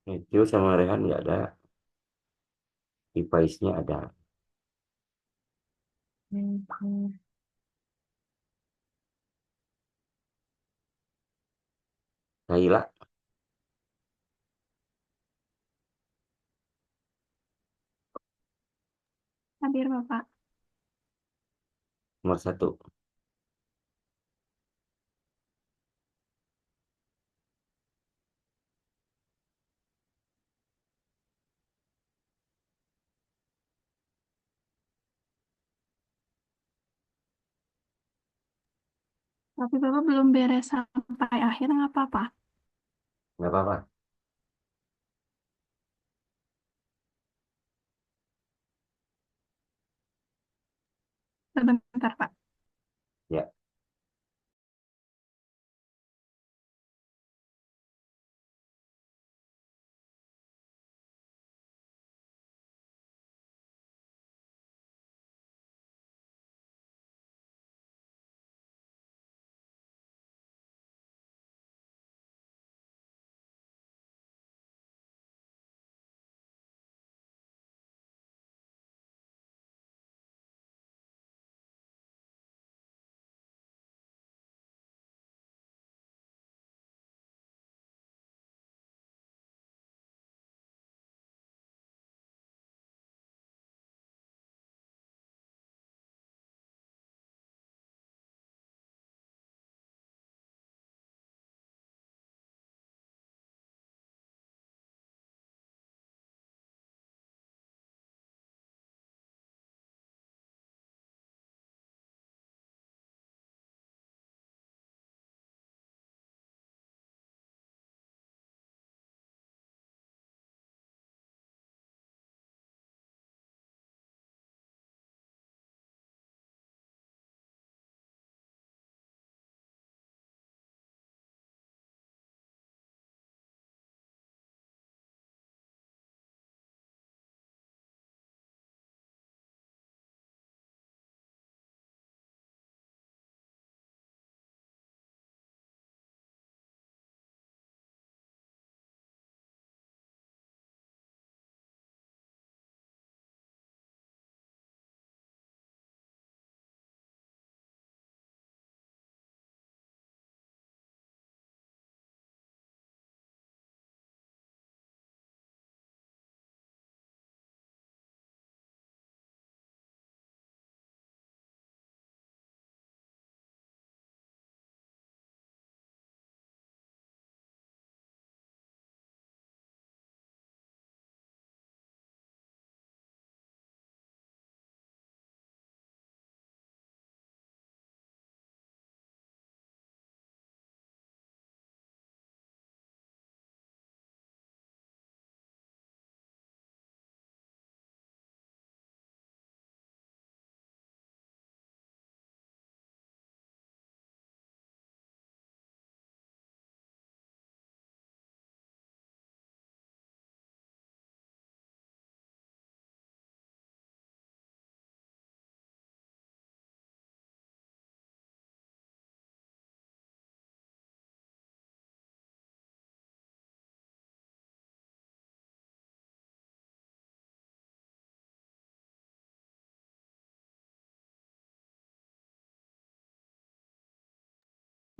Matthew sama Raihan nggak ada. Device-nya ada. Kaila, Hadir Bapak. nomor satu. Tapi Bapak belum beres sampai akhir nggak apa-apa. Nggak apa-apa. Sebentar Pak. Ya.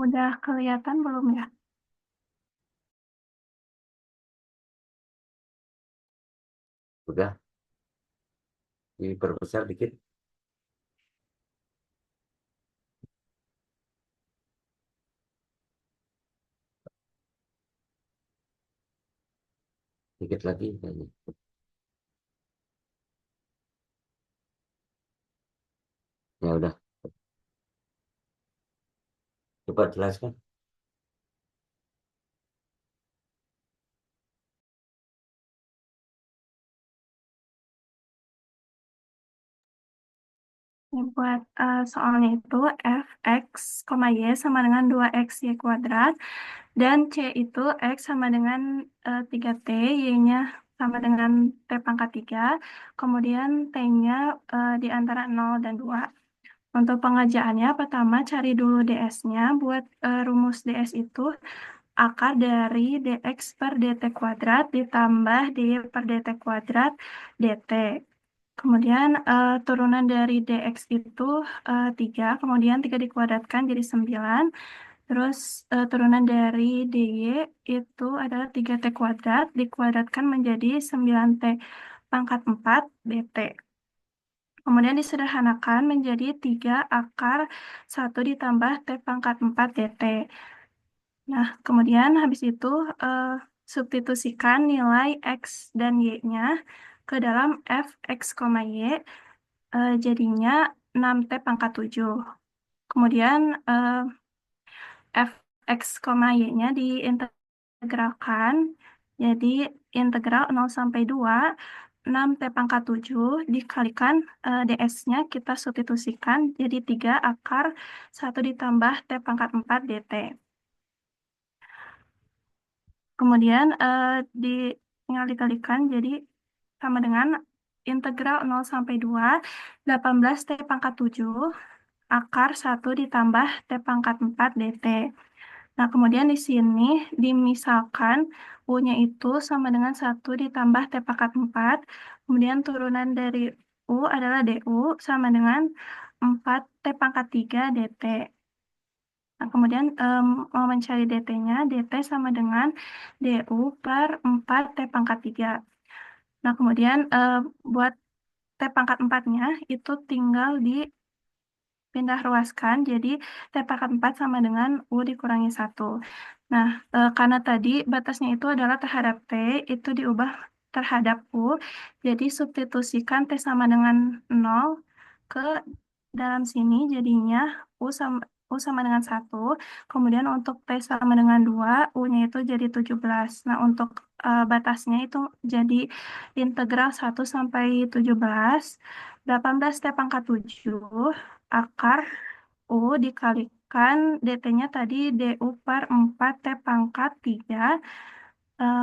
Udah kelihatan belum ya? Udah, diperbesar dikit. Dikit lagi kayaknya. Ya udah, coba jelaskan. Ini buat soalnya itu fx, y sama dengan 2x y kuadrat. Dan C itu X sama dengan 3T, Y-nya sama dengan T pangkat 3. Kemudian T-nya di antara 0 dan 2. Untuk pengerjaannya, pertama cari dulu ds-nya. Buat rumus ds itu akar dari dx per dt kuadrat ditambah dy per dt kuadrat dt. Kemudian turunan dari dx itu 3, kemudian 3 dikuadratkan jadi 9. Terus turunan dari dy itu adalah 3t kuadrat dikuadratkan menjadi 9t pangkat 4 dt. Kemudian disederhanakan menjadi 3 akar 1 ditambah t pangkat 4 dt. Nah, kemudian habis itu eh, substitusikan nilai x dan y-nya ke dalam fx, y, jadinya 6t pangkat 7. Kemudian fx, y-nya diintegralkan jadi integral 0 sampai 2 6t pangkat 7 dikalikan ds-nya kita substitusikan jadi 3 akar 1 ditambah t pangkat 4 dt. Kemudian tinggal dikalikan jadi sama dengan integral 0 sampai 2 18t pangkat 7 akar 1 ditambah t pangkat 4 dt. Nah, kemudian di sini dimisalkan U-nya itu sama dengan 1 ditambah T pangkat 4. Kemudian turunan dari U adalah DU sama dengan 4 T pangkat 3 DT. Nah, kemudian mau mencari DT-nya, DT sama dengan DU per 4 T pangkat 3. Nah, kemudian buat T pangkat 4-nya itu tinggal pindah ruaskan, jadi T pangkat 4 sama dengan U dikurangi 1. Nah, karena tadi batasnya itu adalah terhadap T, itu diubah terhadap U, jadi substitusikan T sama dengan 0 ke dalam sini, jadinya U sama dengan 1. Kemudian untuk T sama dengan 2, U-nya itu jadi 17. Nah, untuk batasnya itu jadi integral 1 sampai 17, 18 T pangkat 7 akar U dikalikan DT-nya tadi DU per 4 T pangkat 3.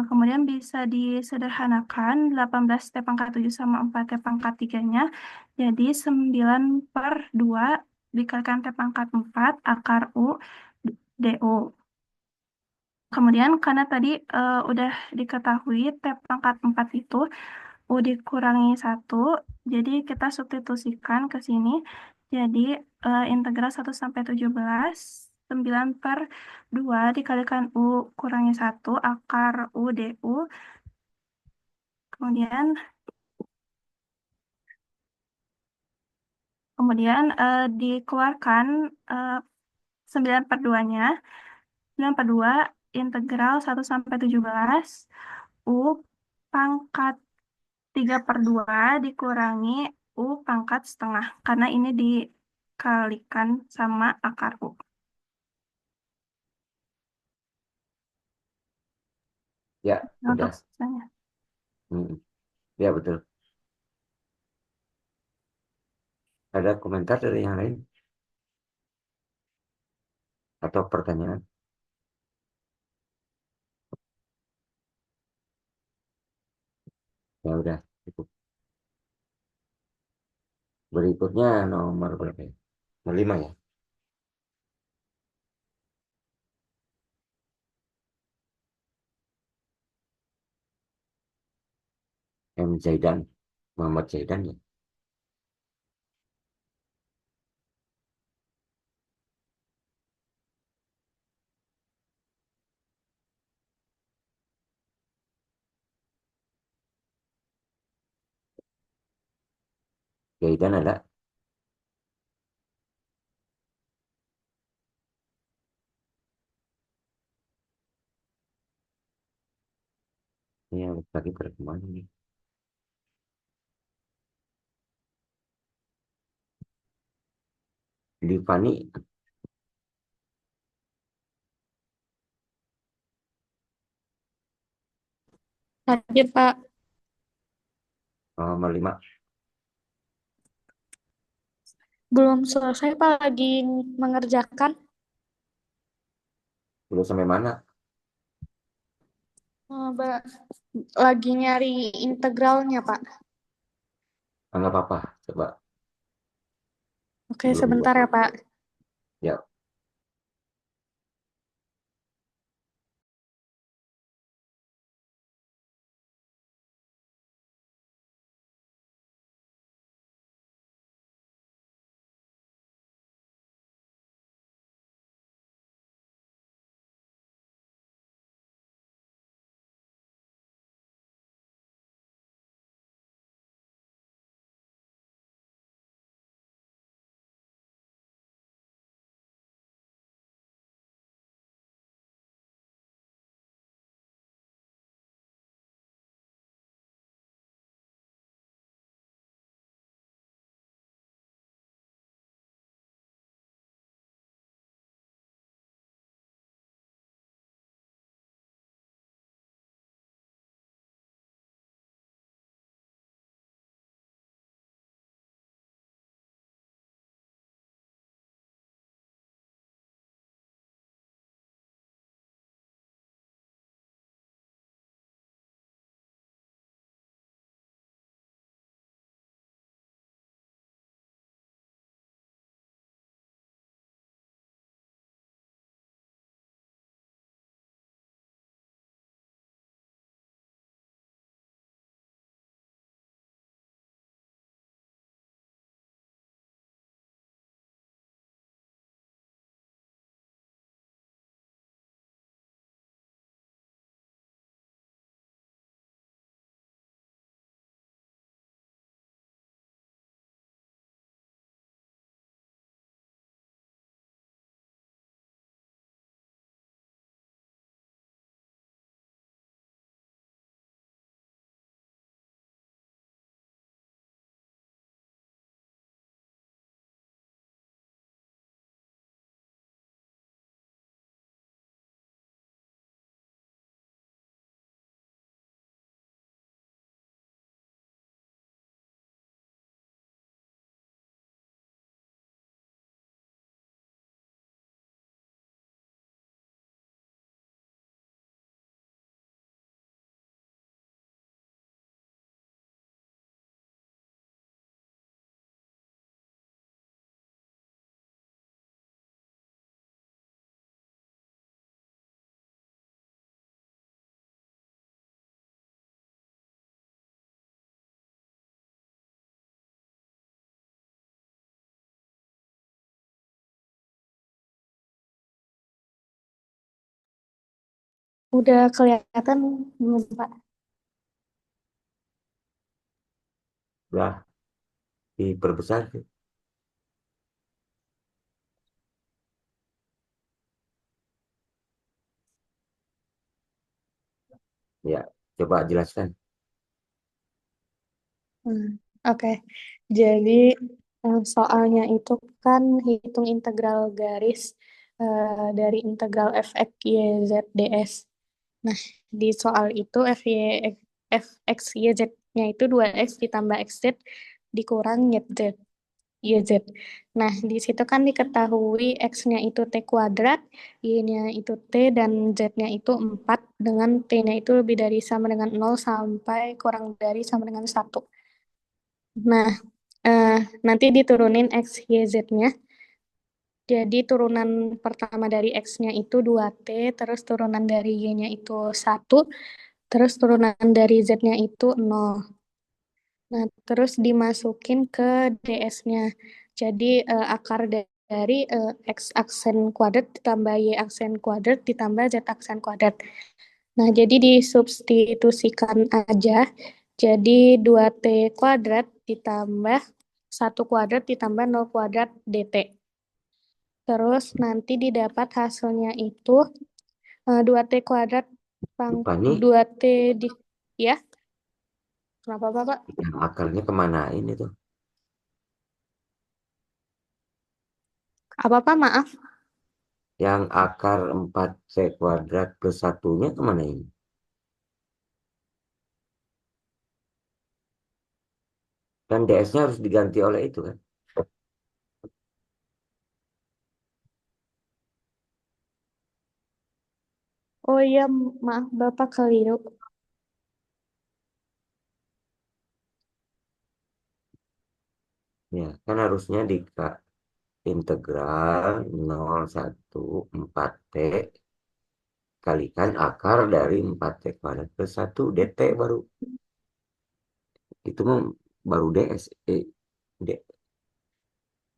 Kemudian bisa disederhanakan 18 T pangkat 7 sama 4 T pangkat 3-nya. Jadi 9 per 2 dikalikan T pangkat 4 akar U DU. Kemudian karena tadi udah diketahui T pangkat 4 itu U dikurangi 1, jadi kita substitusikan ke sini. Jadi integral 1 sampai 17, 9 per 2 dikalikan U kurangi 1 akar U DU. Kemudian dikeluarkan 9 per 2-nya. 9 per 2 integral 1 sampai 17 U pangkat 3 per 2 dikurangi U pangkat setengah. Karena ini dikalikan sama akar U. Ya, Untuk udah. misalnya. Hmm. Ya, betul. Ada komentar dari yang lain atau pertanyaan? Ya udah, cukup. Berikutnya nomor berapa ya? Nomor 5 ya. M. Zaidan. Muhammad Zaidan ya. Oke, dan ada. Ini yang lagi pada kemana nih? Di Fani, Lanjut, Pak. nomor 5. Belum selesai, Pak. Lagi mengerjakan. Belum sampai mana? Lagi nyari integralnya, Pak. Nggak apa-apa, coba Oke, sebelum dibuat. sebentar ya, Pak. Ya, Udah kelihatan belum, Pak? udah diperbesar sih. Ya, coba jelaskan. Hmm, Oke, jadi soalnya itu kan hitung integral garis dari integral fx, y, z, ds. Nah, di soal itu fx, y, z-nya itu 2x ditambah xz dikurang yz. YZ. Nah, di situ kan diketahui X-nya itu T kuadrat, Y-nya itu T, dan Z-nya itu 4 dengan T-nya itu lebih dari sama dengan 0 sampai kurang dari sama dengan 1. Nah, eh, nanti diturunin X, Y, Z-nya. Jadi turunan pertama dari X-nya itu 2T, terus turunan dari Y-nya itu 1, terus turunan dari Z-nya itu 0. Nah, terus dimasukin ke DS-nya. Jadi akar dari X aksen kuadrat ditambah Y aksen kuadrat ditambah Z aksen kuadrat. Nah, jadi disubstitusikan aja. Jadi 2T kuadrat ditambah 1 kuadrat ditambah 0 kuadrat DT. Terus nanti didapat hasilnya itu 2T kuadrat Lupa nih, 2T di ya. Kenapa Bapak? yang akarnya kemana ini tuh? Apa Pak? Maaf. Yang akar 4C kuadrat plus satunya kemana ini? Kan DS-nya harus diganti oleh itu kan? Oh iya, maaf Bapak keliru. Ya, kan harusnya di integral 0,1 4T kalikan akar dari 4T kuadrat plus 1 DT baru. Itu baru DS. D-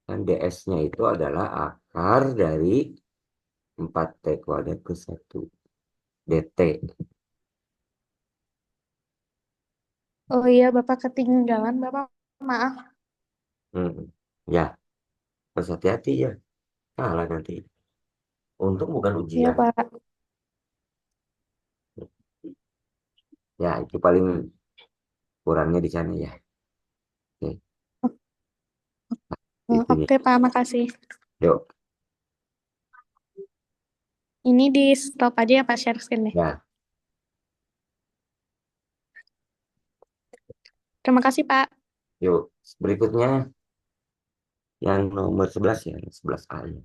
kan DS-nya itu adalah akar dari 4T kuadrat plus 1 DT. Oh iya, Bapak ketinggalan, Bapak. Maaf. Hmm. Ya, harus hati-hati ya. Salah nanti. Untung bukan Iya, ujian. Pak. Ya, itu paling kurangnya di sana ya. Oke, itunya. Oke, Pak, makasih. Yuk, Ini di stop aja ya, Pak, share screen deh. ya, Terima kasih, Pak. yuk. Berikutnya yang nomor 11 ya, 11A ya.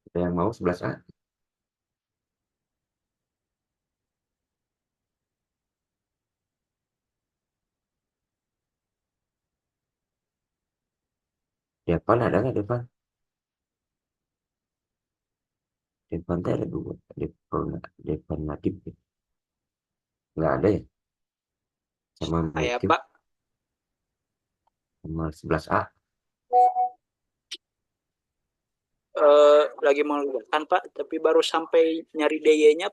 Kita yang mau 11A. Depan ada nggak depan? Depan teh ada dua. Depan Nadib ya. Nggak ada ya. Sama Saya Matthew. Pak Nomor 11A. lagi mengerjakan Pak, tapi baru sampai nyari DY-nya.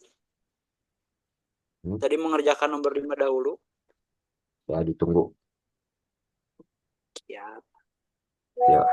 Hmm, Tadi mengerjakan nomor 5 dahulu. ya ditunggu. Ya. Yuk.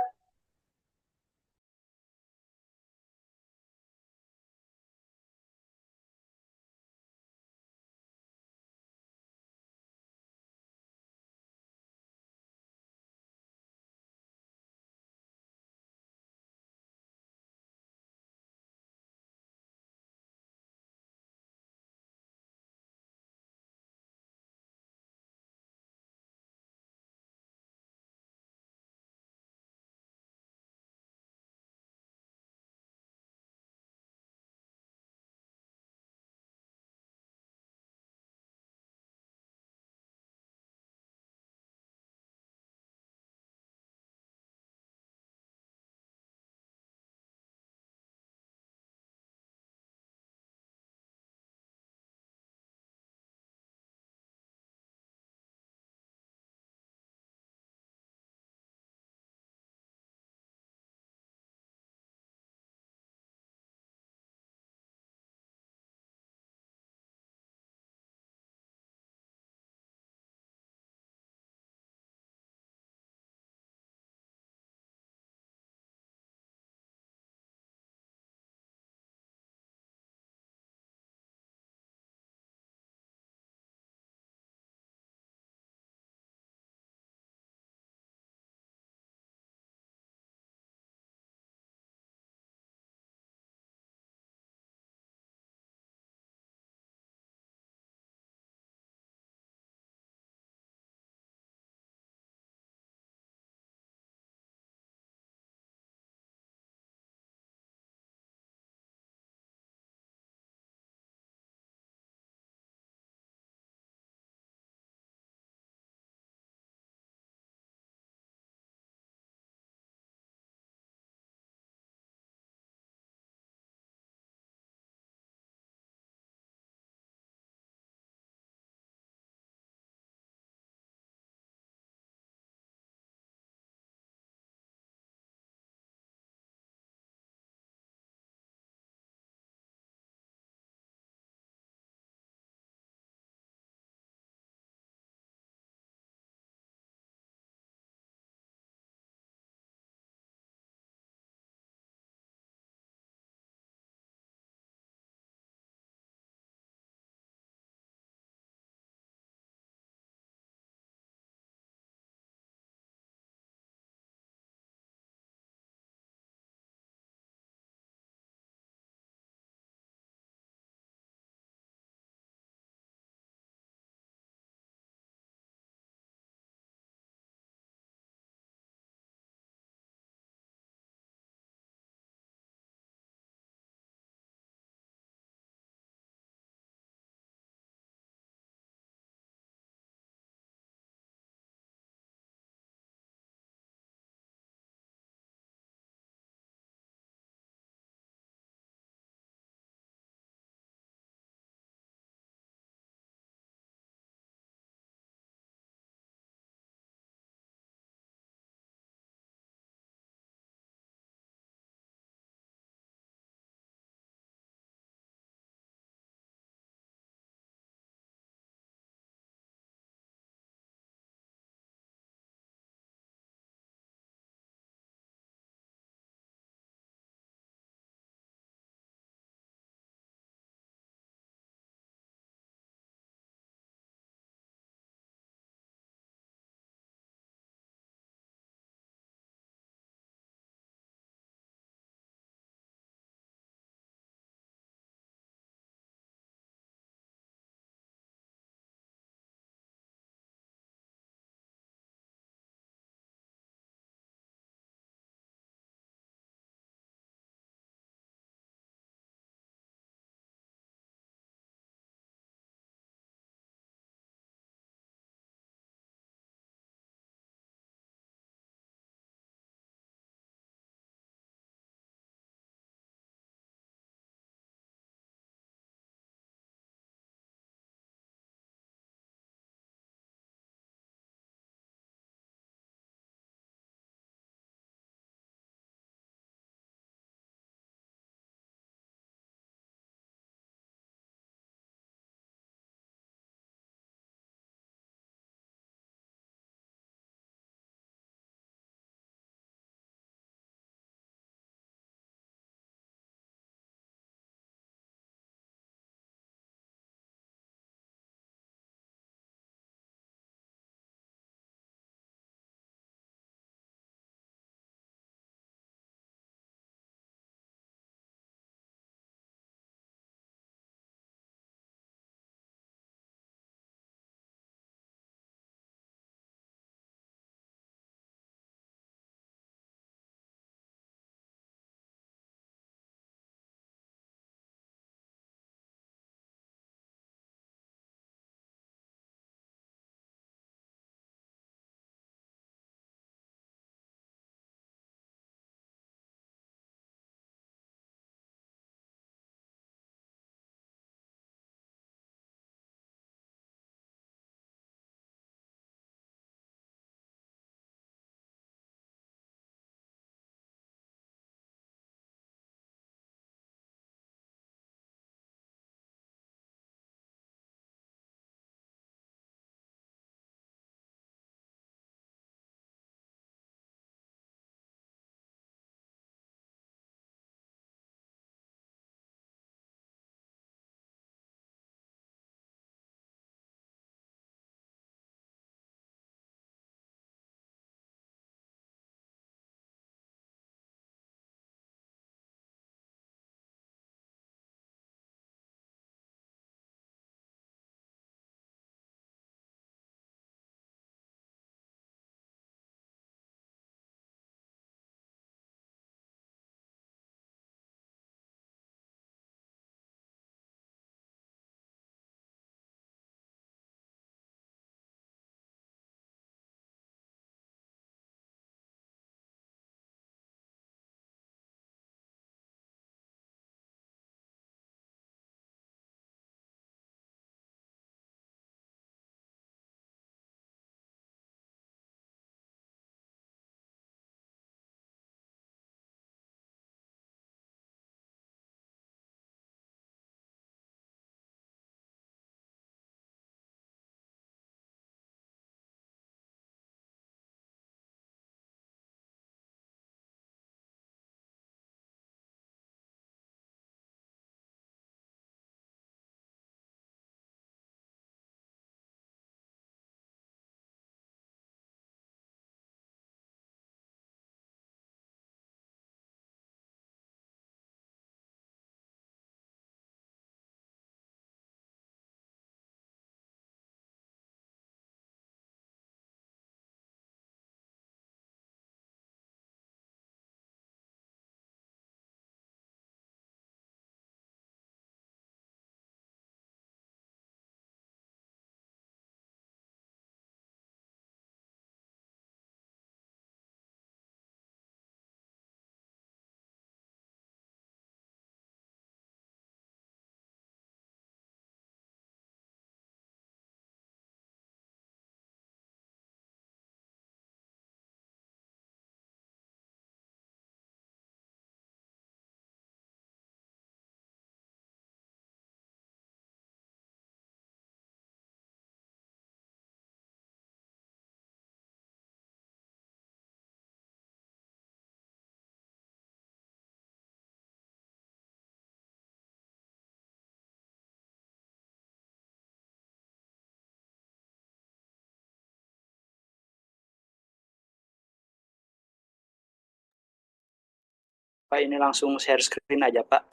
Pak, ini langsung share screen aja, Pak.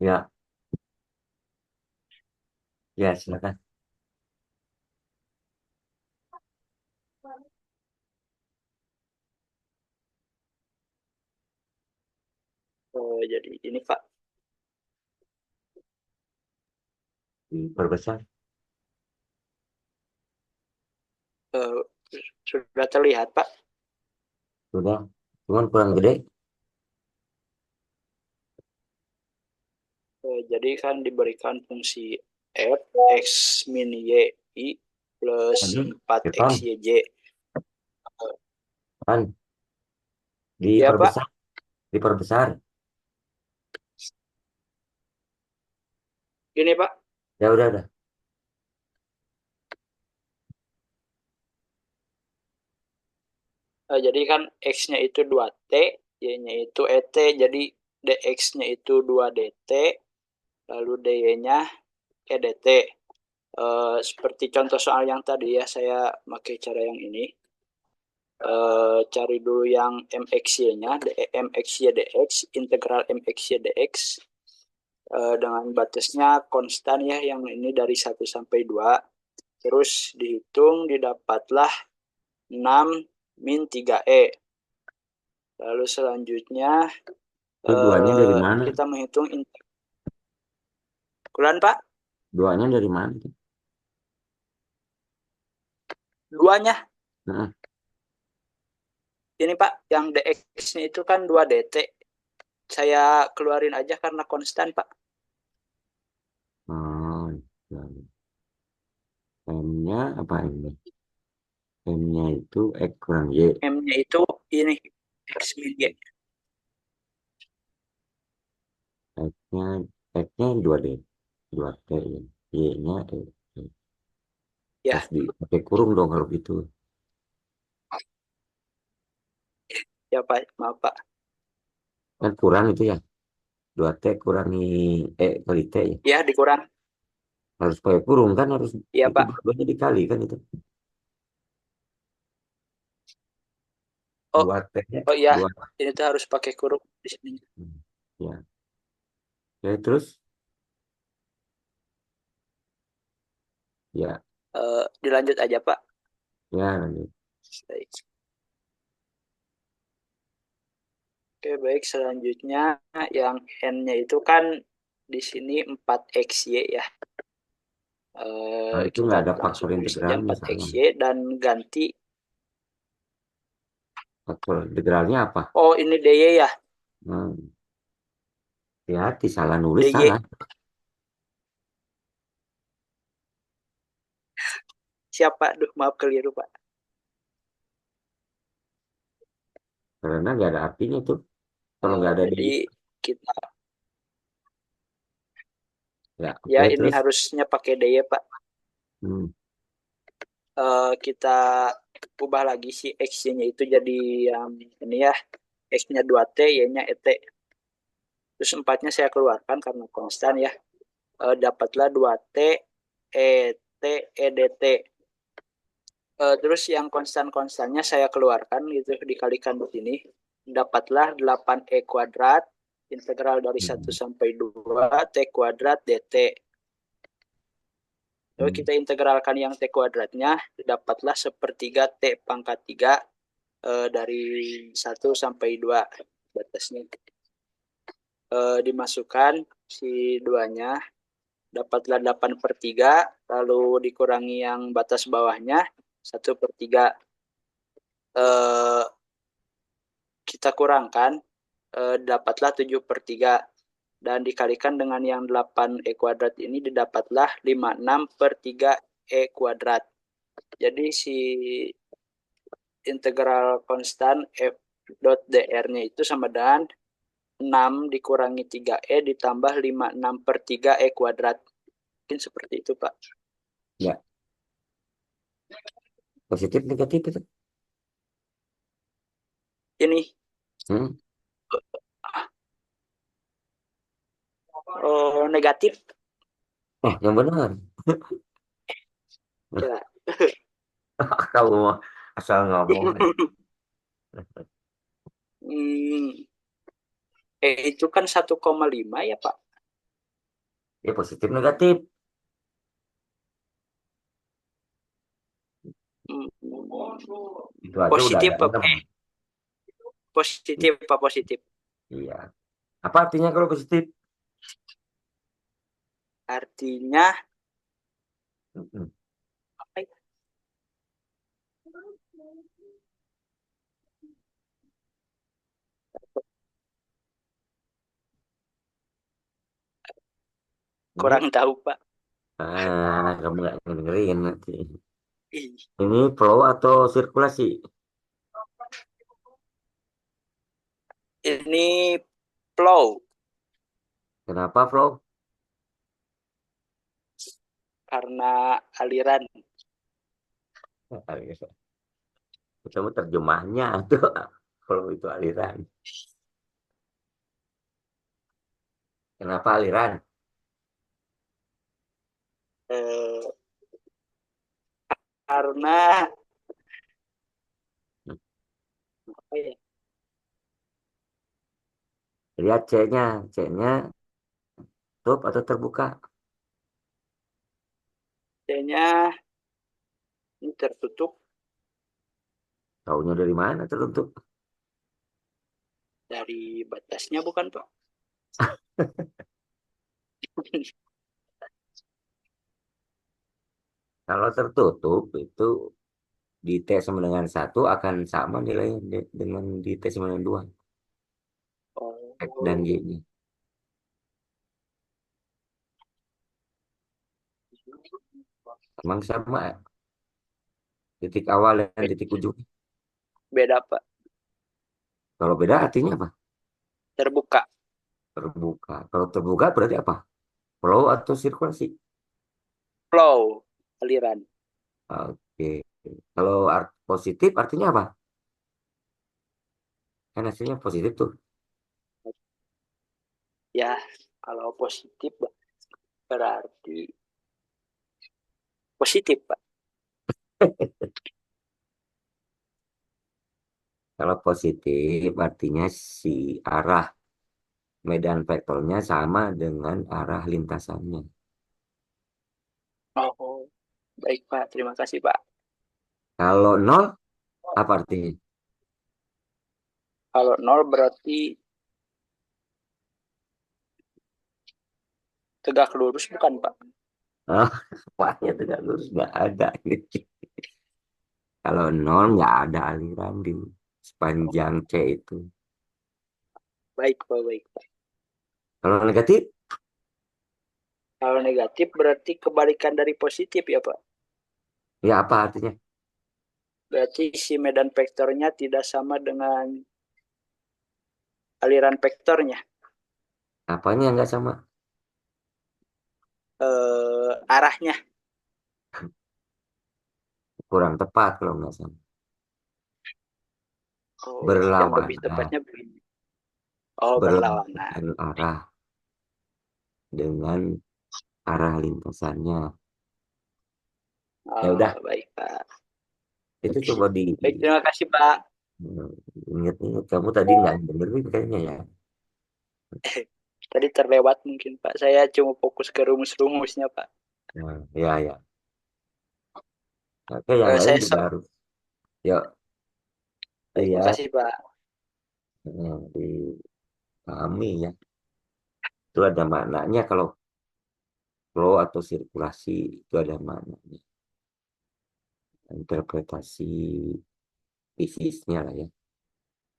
Ya, ya silakan. Jadi ini, Pak. Diperbesar. Eh, Sudah terlihat, Pak. Sudah. Cuman kurang gede. Jadi kan diberikan fungsi f x min y i plus Tadi 4x Depan, y j. kan Ya, Pak. diperbesar, diperbesar. Gini, Pak. Ya udah. Jadi kan x-nya itu 2t, y-nya itu et, jadi dx-nya itu 2dt, lalu dy-nya edt. Seperti contoh soal yang tadi ya, saya pakai cara yang ini. Cari dulu yang mxy-nya, mxy dx, integral mxy dx, dengan batasnya konstan ya, yang ini dari 1 sampai 2. Terus dihitung, didapatlah 6 min 3e. Lalu selanjutnya Itu duanya dari mana? kita menghitung integral, Pak. Duanya dari mana? Duanya, Nah, ini Pak, yang dx-nya itu kan 2dt. Saya keluarin aja karena konstan, Pak. oh, ya. M-nya apa ini? M-nya itu X kurang Y. M-nya itu ini, x min y. X-nya X-nya 2D. 2T ya. Y-nya Ya, harus dipakai kurung dong kalau gitu. ya Pak, maaf Pak. Kan kurang itu ya. 2T kurangi kali T ya. Ya, dikurang. Harus pakai kurung kan harus Ya itu Pak. dua-duanya dikali kan itu. Oh, 2T-nya oh ya, 2. ini tuh harus pakai kurung di sini. Ya. Ya terus ya Dilanjut aja Pak. ya lanjut. Baik. Oke, baik. Selanjutnya yang n-nya itu kan di sini 4xy ya. Nah, itu Kita nggak ada faktor langsung tulis saja integralnya salah. 4xy dan ganti. Faktor integralnya apa? Oh, ini dy ya. Hmm. Hati-hati salah nulis dy. salah. Siapa? Duh, maaf keliru Pak. Karena nggak ada artinya tuh. Kalau nggak ada di Jadi kita ya ya oke ini terus. harusnya pakai dy Pak. Hmm. Kita ubah lagi si x-nya itu jadi yang ini ya. X-nya 2t, y-nya et. Terus 4-nya saya keluarkan karena konstan ya. Dapatlah 2t, et, edt. Terus yang konstan-konstannya saya keluarkan gitu, dikalikan di sini. Dapatlah 8e kuadrat, integral dari 1 Hmm. sampai 2, t kuadrat dt. Lalu Hmm. kita integralkan yang t kuadratnya, dapatlah sepertiga t pangkat 3 dari 1 sampai 2 batasnya. Dimasukkan si 2-nya, dapatlah 8/3, lalu dikurangi yang batas bawahnya, 1/3. Kita kurangkan, dapatlah 7/3. Dan dikalikan dengan yang 8e kuadrat ini, didapatlah 56/3e kuadrat. Jadi si integral konstan f dot dr-nya itu sama dengan 6 dikurangi 3e ditambah 56/3e kuadrat. Mungkin seperti itu, Pak. Ya positif negatif itu. Ini Hmm. negatif. Oh yang benar. Ya. Kamu mah asal ngomong. Hmm, itu kan 1,5 ya Pak. Ya positif negatif. Hmm, Itu aja udah positif ada Pak. enam. Positif Pak, positif. Iya. Apa artinya kalau positif? Artinya Mm-mm. apa ya? Ini Kurang tahu Pak. kamu nggak dengerin nanti. Ih, Ini flow atau sirkulasi? ini flow Kenapa flow? karena aliran. Kamu terjemahnya tuh. Flow itu aliran. Kenapa aliran? Eh, karena apa ya? Lihat C-nya. C-nya tutup atau terbuka? C-nya ini tertutup Taunya dari mana tertutup? dari batasnya bukan Pak? Kalau tertutup itu di T sama dengan satu akan sama nilainya dengan di T sama dengan 2. X dan Oh, Y-nya. Emang sama ya? Titik awal dan titik ujung. beda Pak. Kalau beda artinya apa? Terbuka. Terbuka. Kalau terbuka berarti apa? Flow atau sirkulasi? Flow, aliran. Oke. Kalau positif artinya apa? Kan hasilnya positif tuh. Ya, kalau positif berarti positif Pak. Kalau positif artinya si arah medan vektornya sama dengan arah lintasannya. Oh, baik Pak. Terima kasih Pak. Kalau nol apa artinya? Kalau nol berarti tegak lurus bukan Pak? Oh, maknya tegak lurus nggak ada. Kalau nol nggak ada aliran di sepanjang C itu. Baik Pak, baik Pak. Kalau negatif, Kalau negatif berarti kebalikan dari positif ya Pak. ya apa artinya? Berarti si medan vektornya tidak sama dengan aliran vektornya. Apanya yang nggak sama? Arahnya. Kurang tepat kalau nggak sama. Oh, yang lebih Berlawanan, tepatnya begini. Oh, berlawanan. berlawanan arah dengan arah lintasannya. Ya Oh, udah, baik Pak. itu coba di Baik, terima kasih Pak. ingat-ingat. Kamu tadi nggak dengerin kayaknya ya. Tadi terlewat mungkin Pak. Saya cuma fokus ke rumus-rumusnya Pak. Nah, ya, ya. Oke, yang lain Saya juga harus. Yuk, baik, lihat makasih Pak. dipahami ya. Itu ada maknanya kalau flow atau sirkulasi itu ada maknanya. Interpretasi fisiknya lah ya,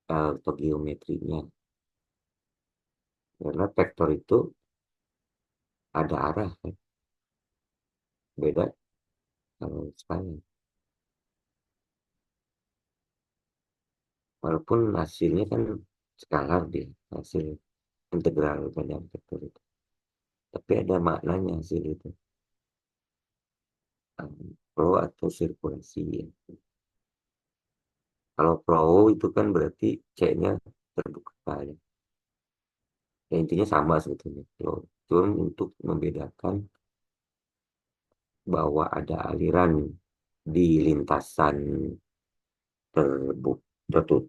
atau geometrinya. Karena vektor itu ada arah kan. Beda kalau sekali. Walaupun hasilnya kan skalar dia, hasil integral pada vektor itu. Tapi ada maknanya hasil itu. Flow atau sirkulasi ya. Kalau flow itu kan berarti C-nya terbuka ya. Ya, intinya sama sebetulnya. Flow. Cuma untuk membedakan bahwa ada aliran di lintasan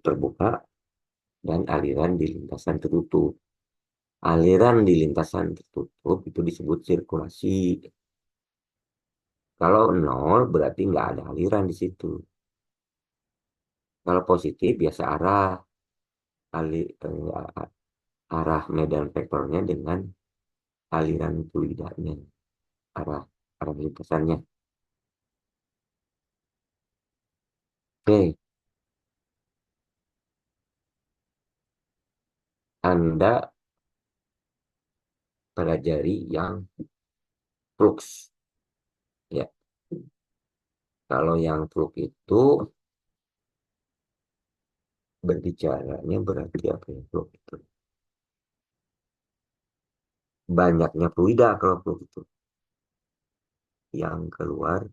terbuka dan aliran di lintasan tertutup. Aliran di lintasan tertutup itu disebut sirkulasi. Kalau nol berarti nggak ada aliran di situ. Kalau positif biasa arah medan vektornya dengan aliran fluidanya, arah arah lintasannya. Oke, Anda pelajari yang flux. Ya, kalau yang flux itu berbicaranya berarti apa ya flux itu? Banyaknya fluida kalau flux itu. Yang keluar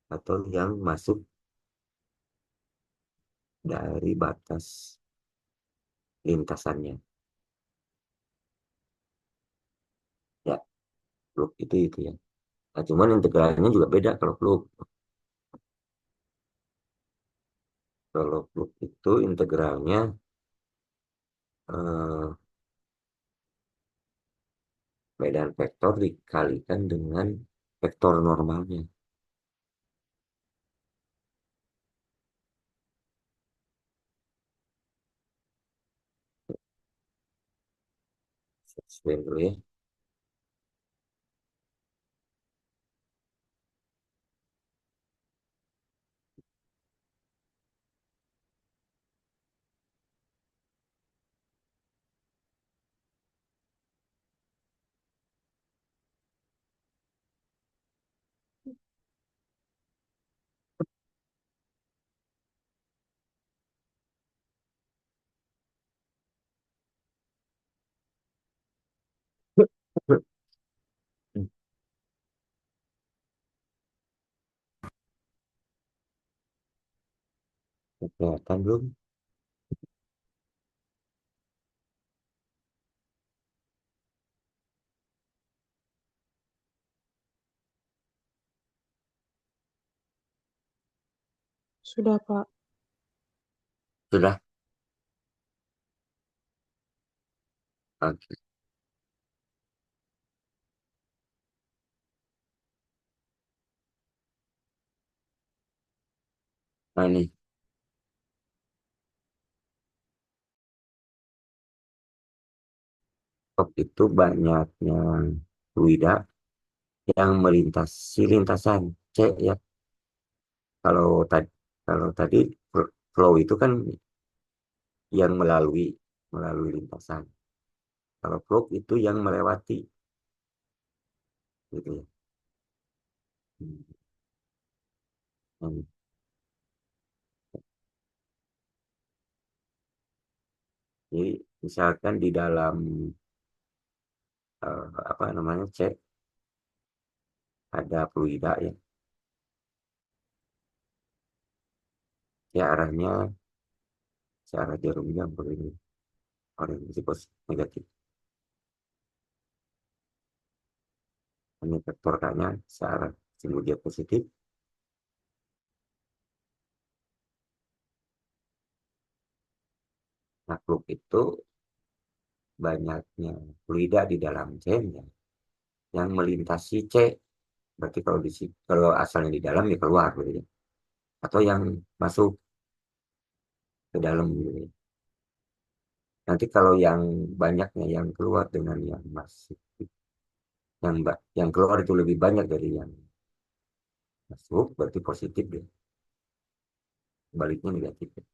atau yang masuk dari batas lintasannya. Ya, flux itu ya. Nah, cuman integralnya juga beda kalau flux. Kalau flux itu integralnya eh, medan vektor dikalikan dengan vektor normalnya. Sesuai dulu ya. Kelihatan belum? Sudah, Pak. Sudah. Oke. Nah ini, top itu banyaknya fluida yang melintasi lintasan C ya. Kalau tadi kalau tadi flow itu kan yang melalui lintasan. Kalau flow itu yang melewati gitu ya. Hmm. Hmm. Jadi misalkan di dalam apa namanya C ada fluida ya. Ya arahnya searah jarumnya begini. Orientasi positif negatif. Ini vektor K-nya searah sumbu dia positif. Nah, flux itu banyaknya fluida di dalam C-nya yang melintasi C. Berarti kalau asalnya di dalam ya keluar gitu ya. Atau yang masuk ke dalam gitu ya. Nanti kalau yang banyaknya yang keluar dengan yang masuk, yang keluar itu lebih banyak dari yang masuk, berarti positif ya. Baliknya negatif ya.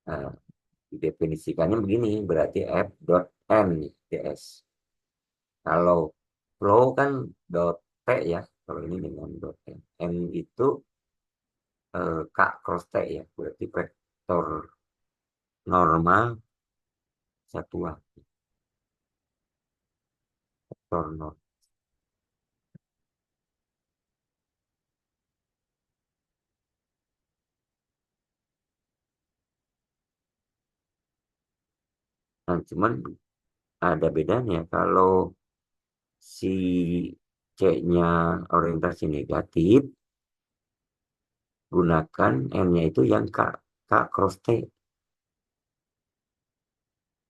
Nah, didefinisikannya begini, berarti F dot N ds. Kalau flow kan dot T ya, kalau ini dengan dot N. N itu K cross T ya, berarti vektor normal satuan. Vektor normal. Nah, cuman ada bedanya kalau si C-nya orientasi negatif, gunakan N-nya itu yang K cross T.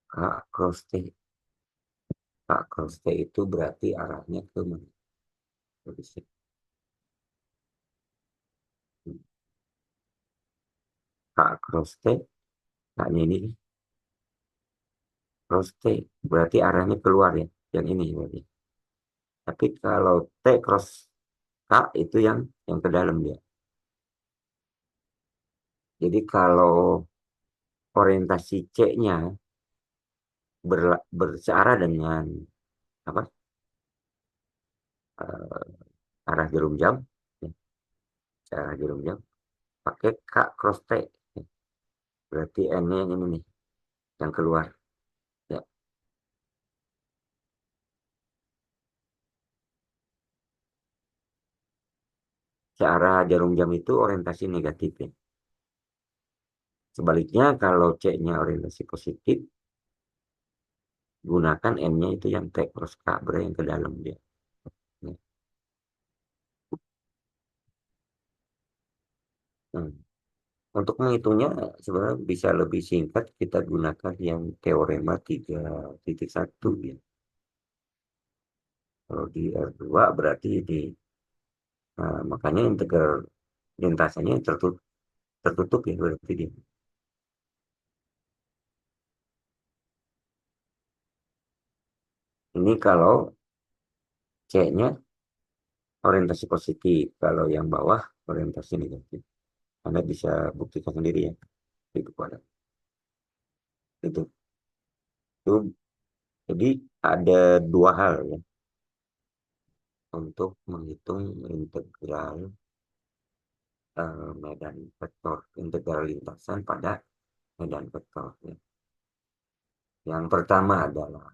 K cross T. K cross T itu berarti arahnya ke mana? K cross T. Nah, ini cross T. Berarti arahnya keluar ya. Yang ini berarti. Tapi kalau T cross K itu yang ke dalam dia. Jadi kalau orientasi C-nya bersearah dengan apa? Arah jarum jam, ya, arah jarum jam, pakai K cross T. Ya. Berarti N-nya yang ini nih, yang keluar. Ya. Searah jarum jam itu orientasi negatif ya. Sebaliknya kalau C-nya orientasi positif, gunakan N-nya itu yang T cross K, berarti yang ke dalam dia. Ya. Hmm. Untuk menghitungnya sebenarnya bisa lebih singkat, kita gunakan yang teorema 3.1 ya. Kalau di R2 berarti di makanya integral lintasannya tertutup ya berarti dia. Ini kalau C-nya orientasi positif, kalau yang bawah orientasi negatif. Anda bisa buktikan sendiri ya. Itu pada itu. Itu jadi ada dua hal ya untuk menghitung integral medan vektor, integral lintasan pada medan vektor. Ya. Yang pertama adalah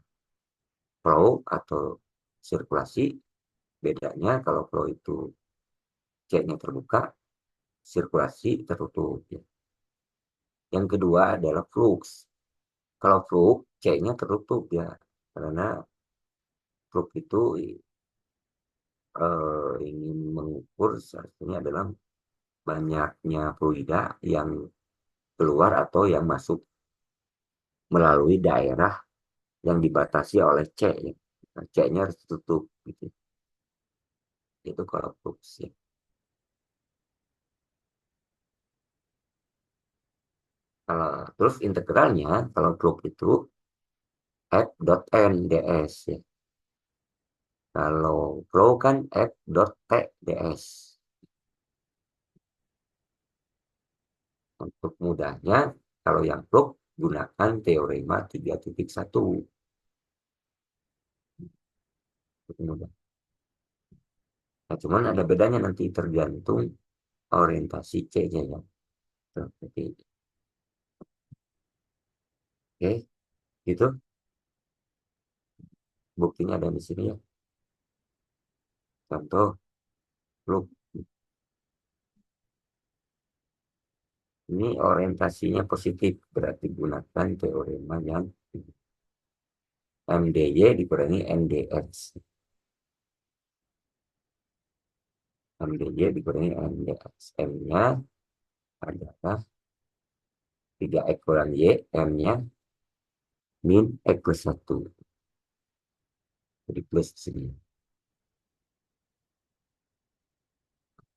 flow atau sirkulasi. Bedanya kalau flow itu C-nya terbuka, sirkulasi tertutup. Ya. Yang kedua adalah flux. Kalau flux, C-nya tertutup ya. Karena flux itu ingin mengukur satunya adalah banyaknya fluida yang keluar atau yang masuk melalui daerah yang dibatasi oleh C. Ya. Nah, C-nya harus tertutup. Gitu. Itu kalau flux ya. Kalau terus integralnya, kalau flux itu F dot N ds ya. Kalau flow kan F dot T ds. Untuk mudahnya, kalau yang flux gunakan teorema 3.1. Untuk mudah. Nah, cuman ada bedanya nanti tergantung orientasi C-nya ya. Oke, gitu. Buktinya ada di sini ya. Contoh flux. Ini orientasinya positif, berarti gunakan teorema yang MDY dikurangi MDX. MDY dikurangi MDX. M-nya adalah 3X kurang Y, M-nya min X plus 1. Jadi plus di sini.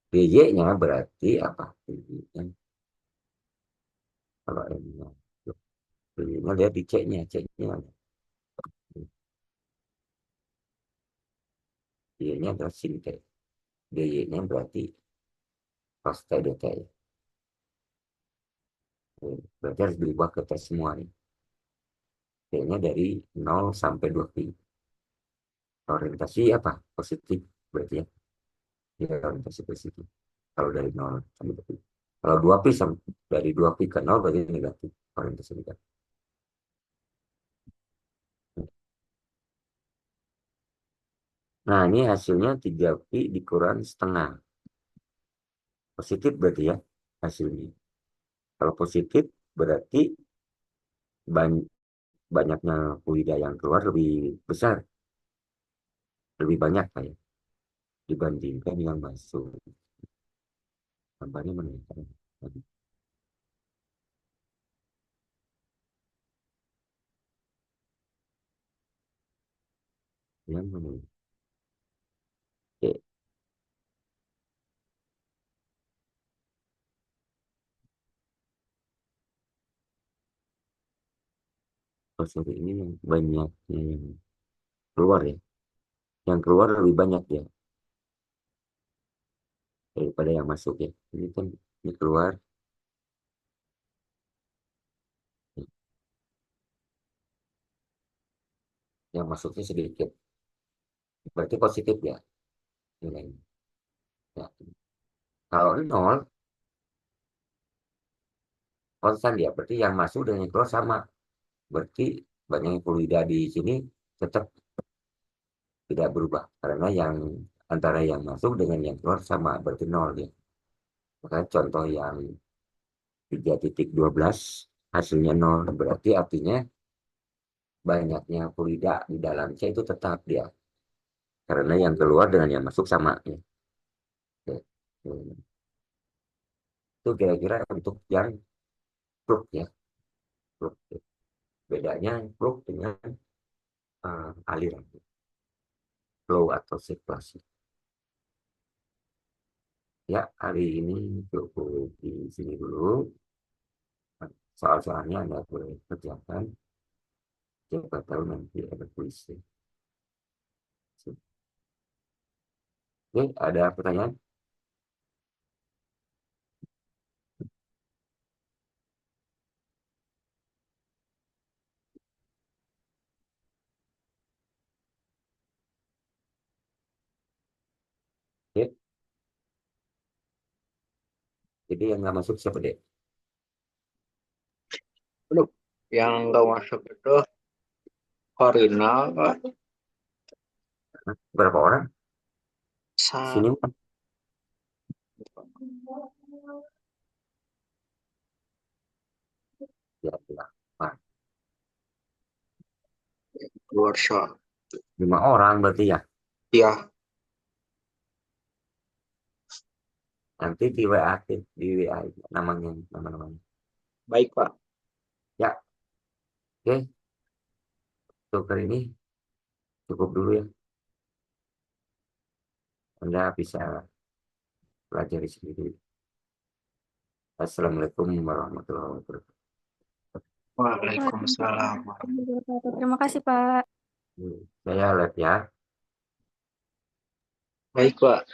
DY-nya berarti apa? DY-nya, kalau M-nya. DY-nya lihat di C-nya. C-nya DY-nya adalah sin T. DY-nya berarti cos T dt. Berarti harus diubah ke T semua nih. T-nya dari 0 sampai 2pi. Orientasi apa? Positif berarti ya. Ya, orientasi positif. Kalau dari 0 sampai 2pi. Kalau 2pi dari 2pi ke 0 berarti negatif. Orientasi negatif. Nah, ini hasilnya 3pi dikurang setengah. Positif berarti ya hasilnya. Kalau positif berarti banyaknya fluida yang keluar lebih besar. Lebih banyak kayak dibandingkan yang masuk. Gambarnya mana ya? Tadi, yang mana ya? Oke, oh, sorry, ini yang banyaknya yang keluar ya. Yang keluar lebih banyak ya daripada yang masuk ya. Ini kan ini keluar, yang masuknya sedikit. Berarti positif ya nilainya. Ya. Kalau nol, konstan ya. Berarti yang masuk dan yang keluar sama. Berarti banyak fluida di sini tetap tidak berubah. Karena yang antara yang masuk dengan yang keluar sama. Berarti nol ya. Maka contoh yang 3,12 hasilnya nol. Berarti artinya banyaknya fluida di dalam C itu tetap dia. Karena yang keluar dengan yang masuk sama ya. Oke. Itu kira-kira untuk yang fluk ya. Fluk. Bedanya fluk dengan aliran. Flow atau sirkulasi. Ya, hari ini cukup di sini dulu. Soal-soalnya Anda boleh kerjakan. Siapa tahu nanti ada kuis. Oke, ada pertanyaan? Oke, jadi yang nggak masuk siapa deh? Aduh, yang nggak masuk itu Korina, Pak. Berapa orang? Sa Sini ya, ya. Nah, keluar soal. 5 orang berarti ya. Ya, Nanti di WA, di WA namanya, nama-namanya. baik Pak. Ya, oke. Untuk kali ini cukup dulu ya. Anda bisa pelajari sendiri. Assalamualaikum warahmatullahi wabarakatuh. Waalaikumsalam. Terima kasih, Pak. Saya lihat ya. Baik Pak.